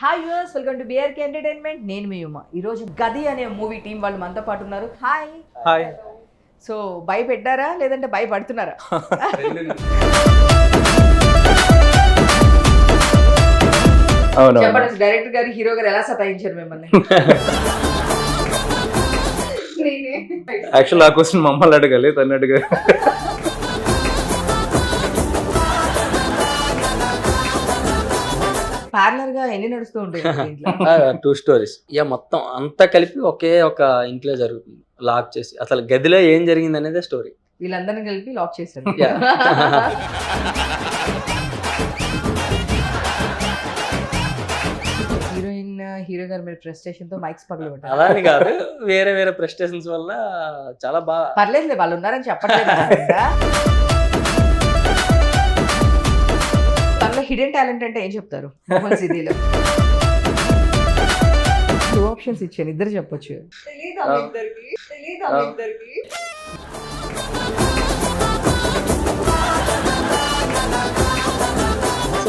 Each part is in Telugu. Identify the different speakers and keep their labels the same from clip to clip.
Speaker 1: Hi viewers, welcome to BRK entertainment. నేను మీ ఉమా. ఈరోజు గది అనే మూవీ టీం వాళ్ళు మనతో పాటు ఉన్నారు. Hi
Speaker 2: hi.
Speaker 1: సో భయపెట్టారా లేదంటే భయపడుతున్నారా?
Speaker 2: అవును.
Speaker 1: చెప్పండి, డైరెక్టర్ గారు హీరో గారు ఎలా సతాయించారు మిమ్మల్ని?
Speaker 2: యాక్చువల్ ఆ క్వశ్చన్ మమ్మల్ని అడగాలి, తను అడగాలి.
Speaker 1: పార్లర్ గా ఎన్ని నడుస్తూ ఉంటాయి ఇంట్లో?
Speaker 3: 2 స్టోరీస్ ఇక మొత్తం అంతా కలిపి ఒకే ఒక ఇంట్లో జరుగుతుంది. లాక్ చేసి అసలు గదిలో ఏం జరిగింది అనేది స్టోరీ.
Speaker 1: వీళ్ళందరినీ కలిపి లాక్ చేశారు. హీరోయిన్ హీరో గారు మీరు ప్రెస్టేషన్ తో మైక్స్ పగలగొట్టారు.
Speaker 3: అలా అని కాదు, వేరే వేరే ప్రెస్టేషన్స్ వల్ల చాలా బాగా.
Speaker 1: పర్లేదు, వాళ్ళు ఉన్నారని చెప్పట్లేదు. తనలో హిడెన్ టాలెంట్ అంటే ఏం చెప్తారు? మోహన్ సిటీలో 2 ఆప్షన్స్ ఇచ్చాను, ఇద్దరు చెప్పొచ్చు.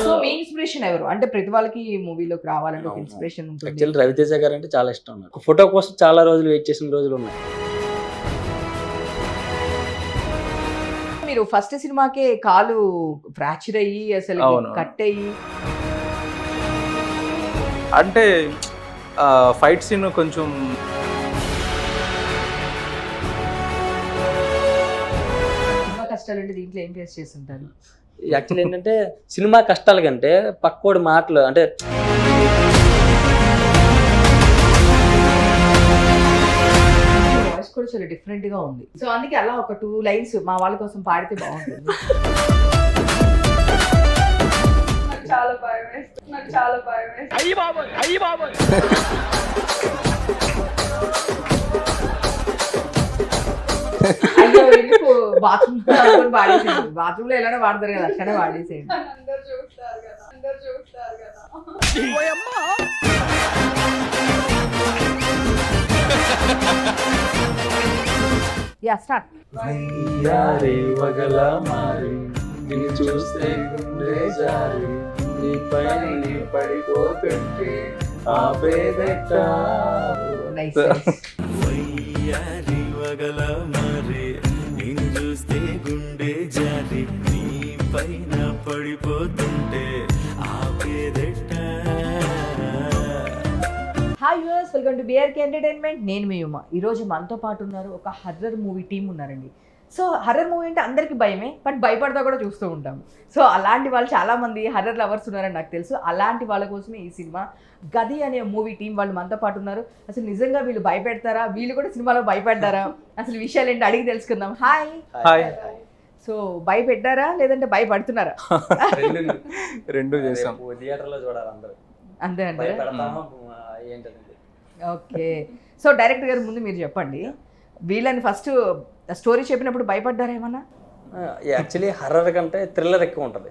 Speaker 1: సో మీ ఇన్స్పిరేషన్ ఎవరు? అంటే ప్రతి వాళ్ళకి ఈ మూవీలోకి రావాలంటే ఒక ఇన్స్పిరేషన్ ఉంటుంది.
Speaker 3: యాక్చువల్లీ రవితేజ గారు అంటే చాలా ఇష్టం నాకు. ఫోటో కోసం చాలా రోజులు వెయిట్ చేసిన రోజులు ఉన్నాయి.
Speaker 1: మీరు ఫస్ట్ సినిమాకే కాలు ఫ్రాక్చర్ అయ్యి అసలు
Speaker 2: అవును.
Speaker 1: కట్ అయ్యి
Speaker 2: అంటే ఫైట్ సీన్ కొంచెం
Speaker 1: సినిమా కష్టాలు అంటే దీంట్లో ఏం ఫేస్ చేస్తుంటారు?
Speaker 3: యాక్చువల్లీ ఏంటంటే సినిమా కష్టాల కంటే పక్కోడి మాటలు అంటే
Speaker 1: వాయిస్ కూడా చాలా డిఫరెంట్ గా ఉంది. సో అందుకే అలా ఒక 2 లైన్స్ మా వాళ్ళ కోసం పాడితే బాగుంటుంది.
Speaker 4: చాలా భయం వేస్తుంది, నాకు చాలా భయం వేస్తుంది.
Speaker 1: అయ్యో ఎందుకు బాత్రూమ్ పాడేసేయండి. బాత్రూమ్ లో ఎలానో వాడతారు కదా, అక్కడే వాడేసేయండి.
Speaker 4: అందరు చూస్తారు కదా, అందరు చూస్తారు కదా.
Speaker 1: Yeah start.
Speaker 3: చూస్తే గుండె జారి నీపై పడిపోతుంటే
Speaker 1: నైస్.
Speaker 5: నేను చూస్తే గుండె జారి నీ పైన పడిపోతుంటే ఆపేదెట్ట.
Speaker 1: Hi viewers, welcome to BRK entertainment. నేను మీ ఉమా. ఈరోజు మనతో పాటు ఉన్నారు ఒక హర్రర్ మూవీ టీం ఉన్నారండి. సో హర్రర్ మూవీ అంటే అందరికీ భయమే, బట్ భయపడతా కూడా చూస్తూ ఉంటాము. సో అలాంటి వాళ్ళు చాలామంది హర్రర్ లవర్స్ ఉన్నారని నాకు తెలుసు. అలాంటి వాళ్ళ కోసమే ఈ సినిమా గది అనే మూవీ టీం వాళ్ళు మనతో పాటు ఉన్నారు. అసలు నిజంగా వీళ్ళు భయపెడతారా, వీళ్ళు కూడా సినిమాలో భయపడ్డారా, అసలు విషయాలు ఏంటి అడిగి తెలుసుకుందాం. హాయ్.
Speaker 2: హాయ్.
Speaker 1: సో భయపెట్టారా లేదంటే భయపడుతున్నారా?
Speaker 2: రెండు చేసాం.
Speaker 3: థియేటర్ లో చూడాలి అందరూ.
Speaker 1: అంతే అంటే
Speaker 3: భయపడతామా ఏంటండి.
Speaker 1: ఓకే. సో డైరెక్టర్ గారు ముందు మీరు చెప్పండి, వీళ్ళని ఫస్ట్ స్టోరీ చెప్పినప్పుడు భయపడ్డారా ఏమన్నా?
Speaker 3: యాక్చువల్లీ హర్రర్ కంటే థ్రిల్లర్ ఎక్కువ ఉంటుంది.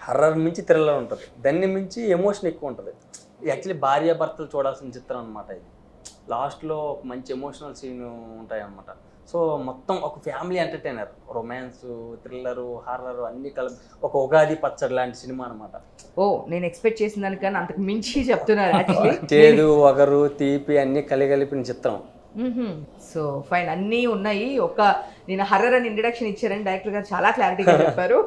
Speaker 3: హర్రర్ మించి థ్రిల్లర్ ఉంటుంది, దాన్ని మించి ఎమోషన్ ఎక్కువ ఉంటుంది. యాక్చువల్లీ భార్యాభర్తలు చూడాల్సిన చిత్రం అనమాట ఇది. లాస్ట్లో ఒక మంచి ఎమోషనల్ సీన్ ఉంటాయి అన్నమాట. సో మొత్తం ఒక family entertainer, romance, thriller, horror అన్ని కలిపి ఒక ఉగాది పచ్చడి లాంటి సినిమా అనమాట.
Speaker 1: ఓ, నేను ఎక్స్పెక్ట్ చేసిన దానికన్నా అంతకు మించి చెప్తున్నారు.
Speaker 3: చేదు, వగరు, తీపి అన్ని కలిపిన చిత్రం.
Speaker 1: సో ఫైన్, అన్నీ ఉన్నాయి. నేను హర్రర్ అని ఇంట్రడక్షన్ ఇచ్చారని డైరెక్టర్ గారు చాలా క్లారిటీగా చెప్పారు.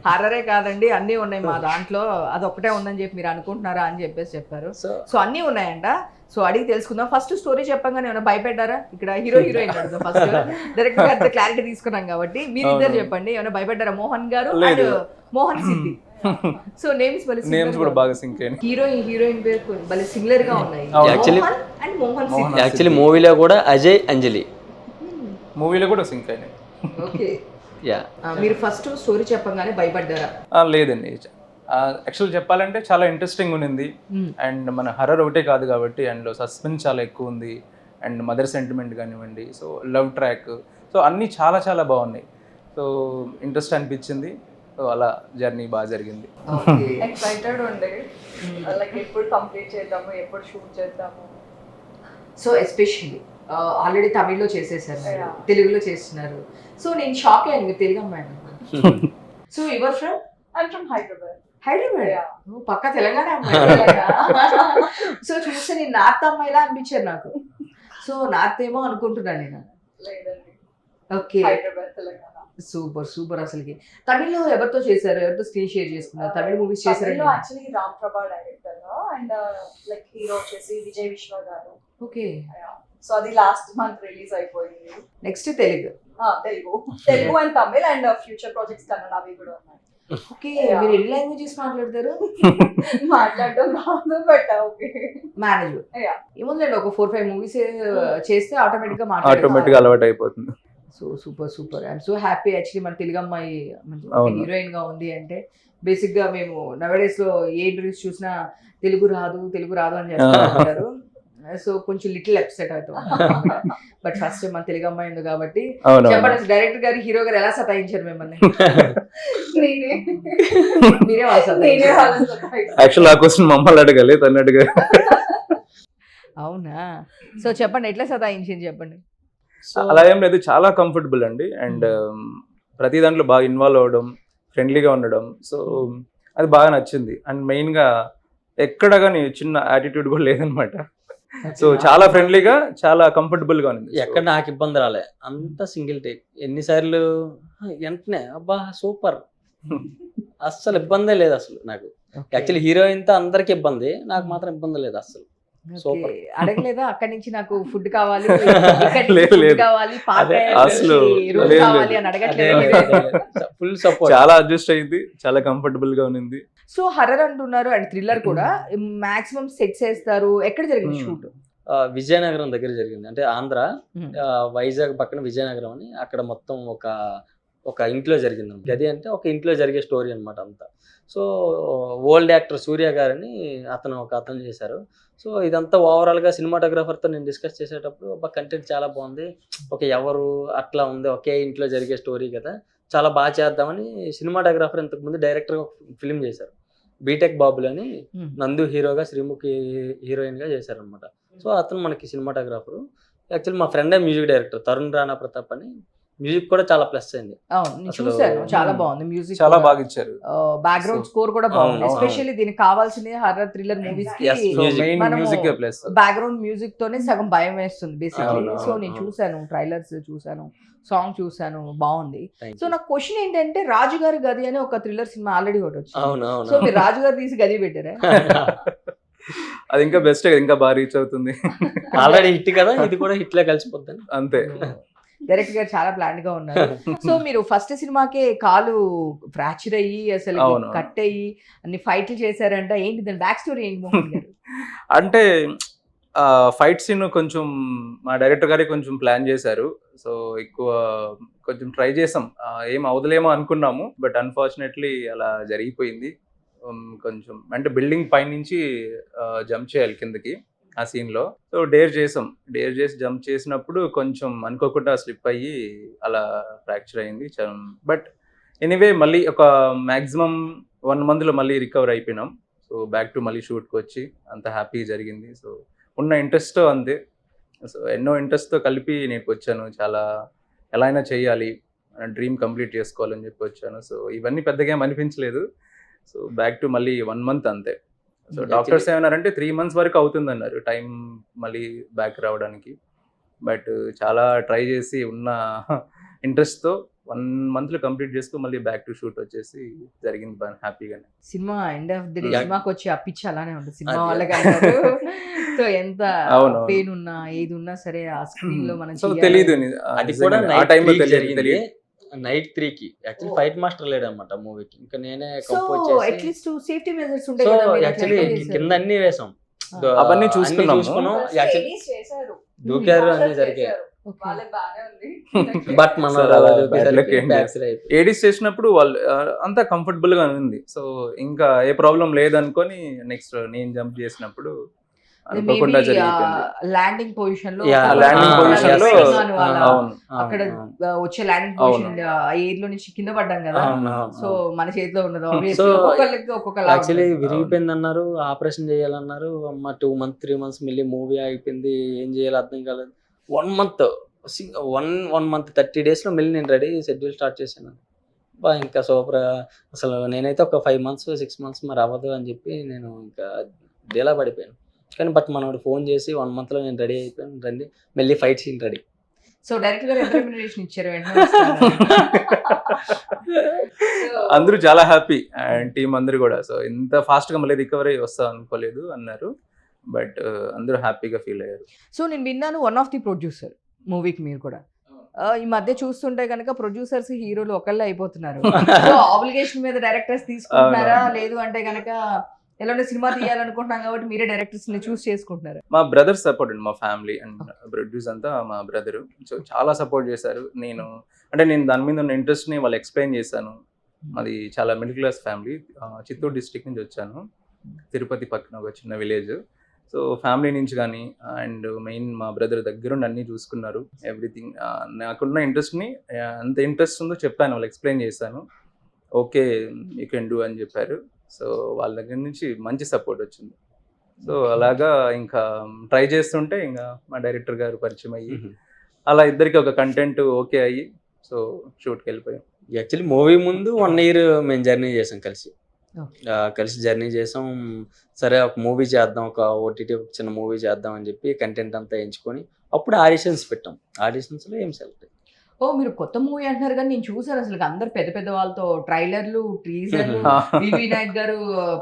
Speaker 1: హర్రరే కాదండి, అన్నీ ఉన్నాయి మా దాంట్లో, అది ఒకటే ఉందని చెప్పి మీరు అనుకుంటున్నారా అని చెప్పేసి చెప్పారు. సో అన్నీ ఉన్నాయంట. సో అడిగి తెలుసుకుందాం. ఫస్ట్ స్టోరీ చెప్పగానే ఏమైనా భయపడ్డారా? ఇక్కడ హీరోయిన్ అడుగుదాం ఫస్ట్. డైరెక్టర్ గారితో క్లారిటీ తీసుకున్నాం కాబట్టి మీరు ఇద్దరు చెప్పండి, ఏమైనా భయపడ్డారా? మోహన్ గారు and Mohan Siddhi. So names
Speaker 2: కూడా బాగా సింక్ అయ్యాయి.
Speaker 1: హీరోయిన్ పేరు భలే సిమిలర్ గా ఉన్నాయి. And Mohan Siddhi.
Speaker 3: యాక్చువల్లీ మూవీలో కూడా అజయ్, అంజలి
Speaker 2: మూవీలో కూడా సింక్ అయినాయి.
Speaker 1: ఓకే.
Speaker 3: యా.
Speaker 1: మీరు ఫస్ట్ స్టోరీ చెప్పగానే భయపడ్డారా?
Speaker 2: లేదండి, యాక్చువల్ చెప్పాలంటే చాలా ఇంట్రెస్టింగ్ ఉంది. అండ్ మన హర్రర్ ఒకటే కాదు కాబట్టి, అండ్ సస్పెన్స్ చాలా ఎక్కువ ఉంది. అండ్ మదర్ సెంటిమెంట్ కానివ్వండి, సో లవ్ ట్రాక్, సో అన్నీ చాలా చాలా బాగున్నాయి. సో ఇంట్రెస్ట్ అనిపించింది. సో అలా జర్నీ బాగా జరిగింది.
Speaker 4: ఎక్సైటెడ్ ఉండే, లైక్ ఎప్పుడు కంప్లీట్ చేద్దాము, ఎప్పుడు షూట్ చేద్దాము.
Speaker 1: సో ఎస్పెషల్లీ ఆల్రెడీ తమిళ్లో చేసేసారు, తెలుగులో చేస్తున్నారు. సో నేను షాక్ అయ్యాను, మీరు తెలుగు అమ్మాయి. So your from?
Speaker 4: I'm from Hyderabad.
Speaker 1: Hyderabad
Speaker 4: Yeah.
Speaker 1: నువ్వు పక్క తెలంగాణ అమ్మాయి. సో చూస్తే నేను నార్త్ అమ్మాయిలా అనిపించారు నాకు. సో నార్త్ ఏమో అనుకుంటున్నాను నేను.
Speaker 4: లేదండి,
Speaker 1: okay,
Speaker 4: Hyderabad Telangana.
Speaker 1: Super super. అసలుకి తమిళ్లో ఎవరితో చేశారు, ఎవరితో స్క్రీన్ షేర్ చేసుకున్నారు? తమిళ మూవీస్ చేశారు.
Speaker 4: యాక్చువల్లీ రామ్ ప్రభా డైరెక్టర్ అండ్ లైక్ హీరో వచ్చేసి విజయ్ విశ్వ గారు.
Speaker 1: ఓకే,
Speaker 4: సో అది లాస్ట్ మంత్ రిలీజ్ అయిపోయింది.
Speaker 1: Next Telugu.
Speaker 4: Telugu and Tamil and future projects Kannada అవి కూడా ఉన్నాయి.
Speaker 1: ఓకే, మీరు ఎన్ని లాంగ్వేజెస్ మాట్లాడతారు?
Speaker 4: మాట్లాడడం రాదు బట్ ఓకే.
Speaker 1: మేనేజ్ ఏముందండి, ఒక 4-5 మూవీస్ చేస్తే ఆటోమేటిక్ గా
Speaker 2: ఆటోమేటిక్ గా అలవాటు అయిపోతుంది.
Speaker 1: So super super. I'm so happy actually మన తెలుగు అమ్మాయి
Speaker 2: అవును.
Speaker 1: హీరోయిన్ గా ఉంది అంటే. బేసిక్ గా మేము నవడేస్ లో ఏ ఇంటర్వ్యూస్ చూసినా తెలుగు రాదు అని చెప్తా ఉంటారు. సో కొంచెం లిటిల్ అప్సెట్ అవుతాం. బట్ ఫస్ట్ మన తెలుగు అమ్మాయి ఉంది కాబట్టి
Speaker 2: అవును.
Speaker 1: చెప్పండి, డైరెక్టర్ గారు హీరో గారు ఎలా సతాయించారు మిమ్మల్ని?
Speaker 4: నేనే
Speaker 1: మీరే వాళ్ళు
Speaker 4: నేనే
Speaker 1: సతాయించారు.
Speaker 4: వాళ్ళని surprise.
Speaker 2: యాక్చువల్ ఆ క్వశ్చన్ మమ్మల్ని అడగాలి, తను అడగాలి.
Speaker 1: అవునా? సో చెప్పండి, ఎట్లా సతాయించింది చెప్పండి.
Speaker 2: అలా ఏం లేదు, చాలా కంఫర్టబుల్ అండి. అండ్ ప్రతి దాంట్లో బాగా ఇన్వాల్వ్ అవ్వడం, ఫ్రెండ్లీగా ఉండడం, సో అది బాగా నచ్చింది. అండ్ మెయిన్గా ఎక్కడ కానీ చిన్న యాటిట్యూడ్ కూడా లేదనమాట. సో చాలా ఫ్రెండ్లీగా, చాలా కంఫర్టబుల్ గా ఉంది.
Speaker 3: ఎక్కడ నాకు ఇబ్బంది రాలే, అంత సింగిల్ టేక్. ఎన్నిసార్లు వెంటనే అబ్బా సూపర్, అస్సలు ఇబ్బందే లేదు అసలు నాకు. యాక్చువల్లీ హీరోయిన్ తో అందరికి ఇబ్బంది, నాకు మాత్రం ఇబ్బంది లేదు అసలు. సూపర్.
Speaker 1: అడగలేదా అక్కడి నుంచి నాకు ఫుడ్ కావాలి,
Speaker 2: లేదు, లేదు.
Speaker 1: కావాలి,
Speaker 2: అసలు
Speaker 1: రూమ్
Speaker 2: లేదు,
Speaker 1: కావాలి
Speaker 2: లేదు.
Speaker 1: అని అడగట్లేదు.
Speaker 3: Full support.
Speaker 2: చాలా అడ్జస్ట్ అయింది, చాలా కంఫర్టబుల్ గా ఉంది.
Speaker 1: సో హర్రర్ అంటున్నారు అండ్ థ్రిల్లర్ కూడా. మాక్సిమం సెట్స్ వేస్తారు. ఎక్కడ జరిగింది షూట్?
Speaker 3: విజయనగరం దగ్గర జరిగింది, అంటే ఆంధ్ర వైజాగ్ పక్కన విజయనగరం అని. అక్కడ మొత్తం ఒక ఇంట్లో జరిగింది. గది అంటే ఒక ఇంట్లో జరిగే స్టోరీ అనమాట అంతా. సో ఓల్డ్ యాక్టర్ సూర్య గారని అతను చేశారు. సో ఇదంతా ఓవరాల్గా సినిమాటోగ్రాఫర్తో నేను డిస్కస్ చేసేటప్పుడు కంటెంట్ చాలా బాగుంది, ఎవరు అట్లా ఉంది, ఒకే ఇంట్లో జరిగే స్టోరీ కదా, చాలా బాగా చేద్దామని సినిమాటోగ్రాఫర్ ఇంతకుముందు డైరెక్టర్గా ఫిల్మ్ చేశారు, బీటెక్ బాబులు అని. నందు హీరోగా, శ్రీముఖి హీరోయిన్గా చేశారనమాట. సో అతను మనకి సినిమాటోగ్రాఫరు. యాక్చువల్లీ మా ఫ్రెండే మ్యూజిక్ డైరెక్టర్ తరుణ్ రాణా ప్రతాప్ అని. మ్యూజిక్ కూడా చాలా ప్లస్ అయింది.
Speaker 1: చూసాను, చాలా బాగుంది మ్యూజిక్,
Speaker 2: చాలా బాగా ఇచ్చారు.
Speaker 1: బ్యాక్గ్రౌండ్ స్కోర్ కూడా బాగుంది.
Speaker 3: అవును.
Speaker 1: ఎస్పెషల్లీ దీనికి కావాల్సింది హర్రర్ థ్రిల్లర్ మూవీస్ కి
Speaker 3: Yes,
Speaker 2: మెయిన్
Speaker 1: మనము
Speaker 2: మ్యూజిక్ ప్లస్.
Speaker 1: బ్యాక్గ్రౌండ్ మ్యూజిక్ తోనే సగం భయం వేస్తుంది బేసిక్లీ.
Speaker 2: అవును,
Speaker 1: సో
Speaker 2: అవును,
Speaker 1: నేను
Speaker 2: అవును.
Speaker 1: చూసాను, ట్రైలర్స్ చూసాను, సాంగ్ చూసాను, బాగుంది.
Speaker 3: Thank
Speaker 1: so
Speaker 3: you.
Speaker 1: నా క్వశ్చన్ ఏంటంటే, రాజుగారి గది అని ఒక థ్రిల్లర్ సినిమా ఆల్రెడీ ఒకటి వచ్చింది.
Speaker 3: అవును
Speaker 1: సో
Speaker 3: అవును.
Speaker 1: మీరు రాజుగారు తీసి గది పెట్టారా?
Speaker 2: అది ఇంకా బెస్ట్, ఇంకా బాగా రీచ్ అవుతుంది.
Speaker 3: ఆల్రెడీ హిట్ కదా, ఇది కూడా హిట్ లో కలిసిపోద్దని.
Speaker 2: అంతే.
Speaker 1: డైరెక్టర్ గారు చాలా ప్లాన్ గా ఉన్నారు. సో మీరు ఫస్ట్ సినిమాకే కాలు ఫ్రాక్చర్ అయ్యి అసలు
Speaker 2: అవును.
Speaker 1: కట్ అయ్యి అన్ని ఫైట్లు చేశారంట. ఏంటి దాని బ్యాక్ స్టోరీ ఏంటి మోహన్ గారు?
Speaker 2: అంటే ఫైట్ సీన్ కొంచెం మా డైరెక్టర్ గారే కొంచెం ప్లాన్ చేశారు. సో ఎక్కువ కొంచెం ట్రై చేసాం, ఏం అవదలేమో అనుకున్నాము, బట్ అన్ఫార్చునేట్లీ అలా జరిగిపోయింది. కొంచెం అంటే బిల్డింగ్ పై నుంచి జంప్ చేయాలి కిందకి ఆ సీన్లో. సో డేర్ చేసి జంప్ చేసినప్పుడు కొంచెం అనుకోకుండా స్లిప్ అయ్యి అలా ఫ్రాక్చర్ అయింది. బట్ ఎనీవే మళ్ళీ ఒక మ్యాక్సిమం 1 monthలో మళ్ళీ రికవర్ అయిపోయినాం. సో బ్యాక్ టు మళ్ళీ షూట్కి వచ్చి అంత హ్యాపీ జరిగింది. సో ఉన్న ఇంట్రెస్ట్తో అంతే, సో ఎన్నో ఇంట్రెస్ట్తో కలిపి నేను వచ్చాను. చాలా ఎలా అయినా చేయాలి, డ్రీమ్ కంప్లీట్ చేసుకోవాలని చెప్పి వచ్చాను. సో ఇవన్నీ పెద్దగా ఏం అనిపించలేదు. సో బ్యాక్ టు మళ్ళీ 1 month అంతే. సో డాక్టర్స్ ఏమన్నారంటే 3 months వరకు అవుతుంది అన్నారు టైం మళ్ళీ బ్యాక్ రావడానికి. బట్ చాలా ట్రై చేసి ఉన్న ఇంట్రెస్ట్తో 1 monthలో కంప్లీట్ చేసుకుని మళ్ళీ బ్యాక్ టు షూట్ వచ్చేసి జరిగింది బాగా హ్యాపీగానే.
Speaker 1: Cinema end of the day
Speaker 3: Yeah.
Speaker 1: సినిమాకి వచ్చి అప్పిచ్చి అలానే ఉంటుంది సినిమా
Speaker 3: అదే.
Speaker 1: వాళ్ళకి అంటారు. సో ఎంత
Speaker 2: అవును.
Speaker 1: పెయిన్ ఉన్నా ఏది ఉన్నా సరే ఆ స్క్రీన్ లో మనం
Speaker 2: సో
Speaker 1: చెయ్యాలి.
Speaker 2: తెలీదు
Speaker 3: అది కూడా
Speaker 2: ఆ
Speaker 3: నైట్
Speaker 2: టైంలో
Speaker 3: 3 జరిగింది.
Speaker 2: తెలియదు.
Speaker 3: నైట్ 3కి యాక్చువల్లీ ఫైట్ మాస్టర్ లేడు అనమాట మూవీకి. ఇంకా నేనే
Speaker 1: సో
Speaker 3: కంపోజ్ చేసి,
Speaker 1: అట్లీస్ట్ సేఫ్టీ మెజర్స్ ఉంటాయి
Speaker 3: సో
Speaker 1: కదా, మీరు అట్లా
Speaker 3: యాక్చువల్లీ
Speaker 1: ఎట్లా చేశారు?
Speaker 3: కింద అన్ని వేసాం,
Speaker 2: అవన్నీ చూసుకున్నాము.
Speaker 3: యాక్చువల్లీ
Speaker 4: Ladies చేశారు,
Speaker 3: దూకారు అన్ని జరిగాయి.
Speaker 4: చేశారు.
Speaker 1: Okay.
Speaker 4: వాళ్ళకి బాగానే ఉంది.
Speaker 3: బట్ మన
Speaker 2: So, bad luck ఏం ఏడీస్ చేసినప్పుడు వాళ్ళు అంతా కంఫర్టబుల్ గా ఉంది. సో ఇంకా ఏ ప్రాబ్లం లేదనుకొని నెక్స్ట్ నేను జంప్ చేసినప్పుడు అనుకోకుండా జరిగిపోయింది.
Speaker 1: ల్యాండింగ్ పొజిషన్ లో
Speaker 3: Yeah,
Speaker 2: ల్యాండింగ్ పొజిషన్ లో
Speaker 1: అవును. అక్కడ
Speaker 3: అవును.
Speaker 1: వచ్చే ల్యాండింగ్ పొజిషన్ ఎయిర్ లో నుంచి కింద పడ్డాం కదా. సో మన చేతిలో ఉన్నది obviously
Speaker 3: So,
Speaker 1: ఒక్కొక్కరికి ఒక్కొక్కలా
Speaker 3: యాక్చువల్లీ
Speaker 1: ఉంటుంది.
Speaker 3: విరిగిపోయింది అన్నారు, ఆపరేషన్ చేయాలన్నారు. అమ్మ 2 months 3 months మళ్ళీ మూవీ ఆగిపోయింది, ఏం చేయాలో అర్థం కాలేదు. 1 month 1 month 30 days లో మళ్ళీ నేను రెడీ షెడ్యూల్ స్టార్ట్ చేశాను. ఇంకా సూపర్. అసలు నేనైతే ఒక 5 months 6 months మరి అవ్వదు అని చెప్పి నేను ఇంకా డీలా పడిపోయాను. కానీ బట్ మనోడు ఫోన్ చేసి 1 monthలో నేను రెడీ అయిపోయాను, రండి మళ్ళీ fight scene ready.
Speaker 1: So director గారు ఎంత రెమ్యునరేషన్ ఇచ్చారు వెంటనే వస్తాను.
Speaker 2: అందరూ చాలా హ్యాపీ అండ్ టీం అందరూ కూడా. సో ఇంత ఫాస్ట్గా మళ్ళీ రికవరీ వస్తా అనుకోలేదు అన్నారు, బట్ అందరూ హ్యాపీగా ఫీల్ అయ్యారు.
Speaker 1: సో నేను విన్నాను వన్ ఆఫ్ ది ప్రొడ్యూసర్ మూవీకి మీరు కూడా. ఈ మధ్య చూస్తుంటే కనుక ప్రొడ్యూసర్స్ హీరోలు ఒకళ్ళే అయిపోతున్నారు. సో ఆబ్లిగేషన్ మీద డైరెక్టర్స్ తీసుకుంటున్నారా, లేదు అంటే కనుక ఎలాంటి సినిమా తీయాలనుకుంటున్నాం కాబట్టి మీరే డైరెక్టర్స్ ని చూస్ చేసుకుంటున్నారు?
Speaker 2: మా బ్రదర్ సపోర్ట్ అండి, మా ఫ్యామిలీ అండ్ ప్రొడ్యూస్ అంతా మా బ్రదరు. సో చాలా సపోర్ట్ చేశారు. నేను దాని మీద ఉన్న ఇంట్రెస్ట్ని వాళ్ళు ఎక్స్ప్లెయిన్ చేశాను. మాది చాలా middle class family, Chittoor district నుంచి వచ్చాను, తిరుపతి పక్కన ఒక చిన్న విలేజ్. సో ఫ్యామిలీ నుంచి కానీ అండ్ మెయిన్ మా బ్రదర్ దగ్గరుండి అన్నీ చూసుకున్నారు, ఎవ్రీథింగ్. నాకున్న ఇంట్రెస్ట్ని ఎంత ఇంట్రెస్ట్ ఉందో చెప్పాను, వాళ్ళు ఎక్స్ప్లెయిన్ చేశాను. ఓకే యూ కెన్ డూ అని చెప్పారు. సో వాళ్ళ దగ్గర నుంచి మంచి సపోర్ట్ వచ్చింది. సో అలాగా ఇంకా ట్రై చేస్తుంటే ఇంకా మా డైరెక్టర్ గారు పరిచయం అయ్యి అలా ఇద్దరికి ఒక కంటెంట్ ఓకే అయ్యి సో షూట్కి వెళ్ళిపోయాం.
Speaker 3: యాక్చువల్లీ మూవీ ముందు 1 year మేము జర్నీ చేసాం కలిసి జర్నీ చేసాం. సరే ఒక మూవీ చేద్దాం, ఒక ఓటీటీ చిన్న మూవీ చేద్దాం అని చెప్పి కంటెంట్ అంతా ఎంచుకొని అప్పుడు ఆడిషన్స్ పెట్టాం. ఆడిషన్స్లో ఏం సెలెక్ట్.
Speaker 1: ఓ మీరు కొత్త మూవీ అంటున్నారు కానీ నేను చూసాను అసలు అందరు పెద్ద పెద్ద వాళ్ళతో ట్రైలర్లు, టీజర్లు, వివి నాయక్ గారు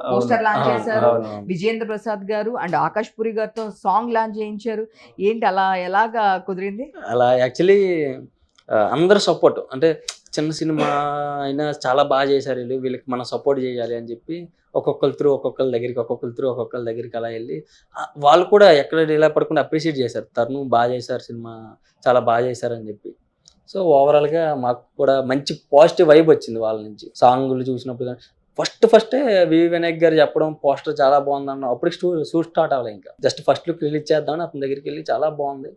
Speaker 1: పోస్టర్ లాంచ్ చేశారు, విజేంద్ర ప్రసాద్ గారు అండ్ ఆకాష్ పురి గారితో సాంగ్ లాంచ్ చేయించారు. ఏంటి అలా ఎలాగా కుదిరింది?
Speaker 3: అలా యాక్చువల్లీ అందరు సపోర్ట్, అంటే చిన్న సినిమా అయినా చాలా బాగా చేశారు వీళ్ళు, వీళ్ళకి మనం సపోర్ట్ చేయాలి అని చెప్పి ఒక్కొక్కరి దగ్గరికి అలా వెళ్ళి వాళ్ళు కూడా ఎక్కడ ఇలా పడకుండా అప్రిషియేట్ చేశారు. తరుణ్ బాగా చేశారు, సినిమా చాలా బాగా చేశారు అని చెప్పి. సో ఓవరాల్గా మాకు కూడా మంచి పాజిటివ్ వైబ్ వచ్చింది వాళ్ళ నుంచి. సాంగ్లు చూసినప్పుడు ఫస్టే వివి వినాయక్ గారు చెప్పడం పోస్టర్ చాలా బాగుంది అన్న, అప్పటికి షూట్ స్టార్ట్ అవ్వాలి, ఇంకా జస్ట్ ఫస్ట్ లుక్ రిలీజ్ చేద్దామని అతని దగ్గరికి వెళ్ళి చాలా బాగుంది,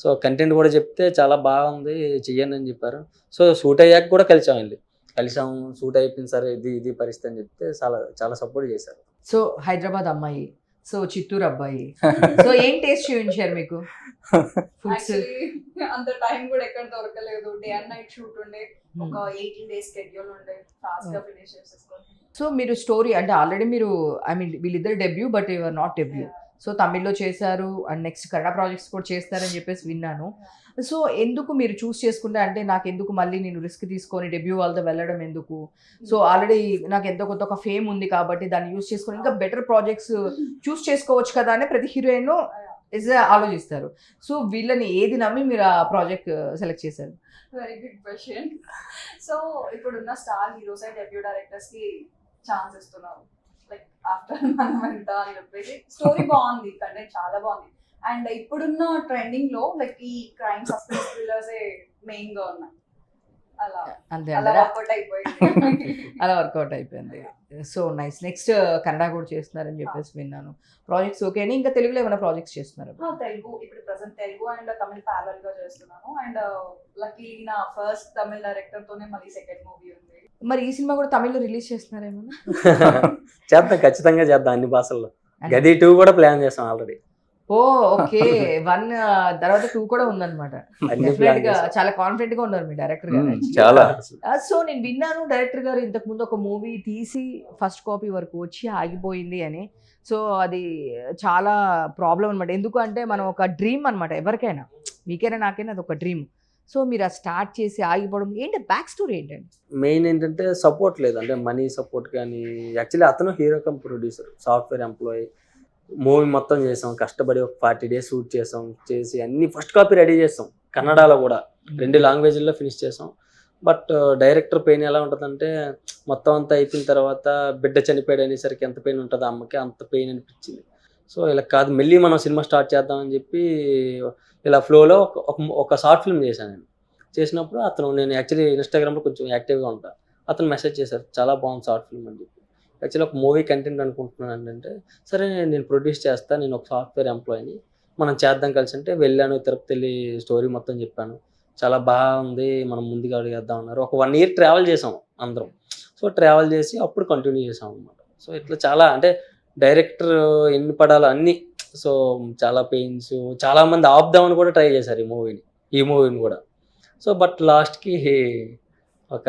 Speaker 3: సో కంటెంట్ కూడా చెప్తే చాలా బాగుంది చెయ్యండి అని చెప్పారు. సో షూట్ అయ్యాక కూడా కలిసాము, షూట్ అయిపోయింది సరే ఇది పరిస్థితి అని చెప్తే చాలా సపోర్ట్ చేశారు.
Speaker 1: సో హైదరాబాద్ అమ్మాయి, సో చిత్తూరు అబ్బాయి, సో ఏం టేస్ట్ చూపించారు మీకు ఫుడ్స్?
Speaker 4: అంత టైం కూడా ఎక్కడ దొరకలేదు, డే అండ్ నైట్ షూట్ ఉండే, ఒక 18 days స్కెడ్యూల్ ఉండే, ఫాస్ట్ గా ఫినిష్ చేసేసుకొని.
Speaker 1: సో మీరు స్టోరీ అంటే ఆల్రెడీ మీరు వీళ్ళిద్దరు debut but your not debut. So తమిళ్లో చేశారు అండ్ నెక్స్ట్ కన్నడ ప్రాజెక్ట్స్ కూడా చేస్తారని చెప్పేసి విన్నాను. సో ఎందుకు మీరు చూస్ చేసుకుంటే, అంటే నాకు ఎందుకు మళ్ళీ నేను రిస్క్ తీసుకొని డెబ్యూ వాళ్ళతో వెళ్ళడం ఎందుకు? సో ఆల్రెడీ నాకు ఎంతో కొంత ఒక ఫేమ్ ఉంది కాబట్టి దాన్ని యూస్ చేసుకొని ఇంకా బెటర్ ప్రాజెక్ట్స్ చూస్ చేసుకోవచ్చు కదా అని ప్రతి హీరోయిన్ ఆలోచిస్తారు. సో వీళ్ళని ఏది నమ్మి మీరు ఆ ప్రాజెక్ట్ సెలెక్ట్ చేశారు?
Speaker 4: Very good question. సో ఇప్పుడున్న star heroes and debut directors కి ఛాన్స్ ఇస్తున్నారు, లైక్ ఆఫ్టర్ మనం ఎంత అని చెప్పేసి. స్టోరీ బాగుంది, కంటెంట్ చాలా బాగుంది, అండ్ ఇప్పుడున్న ట్రెండింగ్ లో లైక్ ఈ క్రైమ్ సస్పెన్స్ థ్రిల్లర్స్ మెయిన్ గా ఉన్నాయి.
Speaker 1: అంతే
Speaker 4: అలా
Speaker 1: వర్కౌట్ అయిపోయింది. So nice. నెక్స్ట్ కన్నడ కూడా చేస్తున్నారని చెప్పేసి విన్నాను. ప్రాజెక్ట్స్ ఓకే అని ఇంకా తెలుగులో ఏమైనా ప్రాజెక్ట్స్ చేస్తున్నారు?
Speaker 4: తెలుగు ఇప్పుడు present Telugu and Tamil parallel గా చేస్తున్నాను, అండ్ లక్కీ నా ఫస్ట్ తమిళ్ డైరెక్టర్ తోనే మళ్ళీ సెకండ్ మూవీ ఉంది.
Speaker 1: మరి ఈ సినిమా కూడా తమిళ్లో రిలీజ్ చేస్తున్నారేమో?
Speaker 3: చేద్దాం, ఖచ్చితంగా చేద్దాం, అన్ని భాషల్లో. గది 2 కూడా ప్లాన్ చేస్తాం ఆల్రెడీ.
Speaker 1: ఓ ఓకే, 1 తర్వాత 2 కూడా ఉందన్నమాట. చాలా కాన్ఫిడెంట్ గా ఉన్నారు మీ డైరెక్టర్ గారు.
Speaker 2: చాలా.
Speaker 1: సో నేను విన్నాను డైరెక్టర్ గారు ఇంతకు ముందు ఒక మూవీ తీసి ఫస్ట్ కాపీ వరకు వచ్చి ఆగిపోయింది అని. సో అది చాలా ప్రాబ్లం అనమాట. ఎందుకు అంటే మనం ఒక డ్రీమ్ అనమాట, ఎవరికైనా, మీకైనా నాకైనా అది ఒక డ్రీమ్. సో మీరు ఆ స్టార్ట్ చేసి ఆగిపోవడం ఏంటి, బ్యాక్ స్టోరీ ఏంటండి?
Speaker 3: మెయిన్ ఏంటంటే సపోర్ట్ లేదు, అంటే మనీ సపోర్ట్ కానీ. యాక్చువల్లీ అతను hero come producer, software employee. Movie మొత్తం చేసాం, కష్టపడి ఒక 40 days షూట్ చేసి అన్ని ఫస్ట్ కాపీ రెడీ చేస్తాం, కన్నడలో కూడా 2 లాంగ్వేజ్లో ఫినిష్ చేసాం. బట్ డైరెక్టర్ పెయిన్ ఎలా ఉంటుందంటే, మొత్తం అంతా అయిపోయిన తర్వాత బిడ్డ చనిపోయాడు అనేసరికి ఎంత పెయిన్ ఉంటుందో అమ్మకి, అంత పెయిన్ అనిపించింది. సో ఇలా కాదు, మళ్ళీ మనం సినిమా స్టార్ట్ చేద్దామని చెప్పి ఇలా ఫ్లోలో ఒక షార్ట్ ఫిల్మ్ చేశాను నేను. చేసినప్పుడు నేను యాక్చువల్లీ ఇన్స్టాగ్రామ్లో కొంచెం యాక్టివ్గా ఉంటాను, అతను మెసేజ్ చేశారు చాలా బాగుంది షార్ట్ ఫిల్మ్ అని చెప్పి. యాక్చువల్లీ ఒక మూవీ కంటెంట్ అనుకుంటున్నాను ఏంటంటే, సరే నేను ప్రొడ్యూస్ చేస్తాను, నేను ఒక సాఫ్ట్వేర్ ఎంప్లాయీని, మనం చేద్దాం కలిసి అంటే వెళ్ళాను. తిరుపతి వెళ్ళి స్టోరీ మొత్తం చెప్పాను, చాలా బాగుంది, మనం ముందుగా అడిగేద్దాం అన్నారు. ఒక 1 year ట్రావెల్ చేసాం అందరం. సో ట్రావెల్ చేసి అప్పుడు కంటిన్యూ చేసాం అనమాట. సో ఇట్లా చాలా, అంటే డైరెక్టర్ ఎన్ని పడాలో అన్నీ. సో చాలా పెయిన్స్, చాలామంది ఆపుదామని కూడా ట్రై చేశారు ఈ మూవీని కూడా. సో బట్ లాస్ట్కి ఒక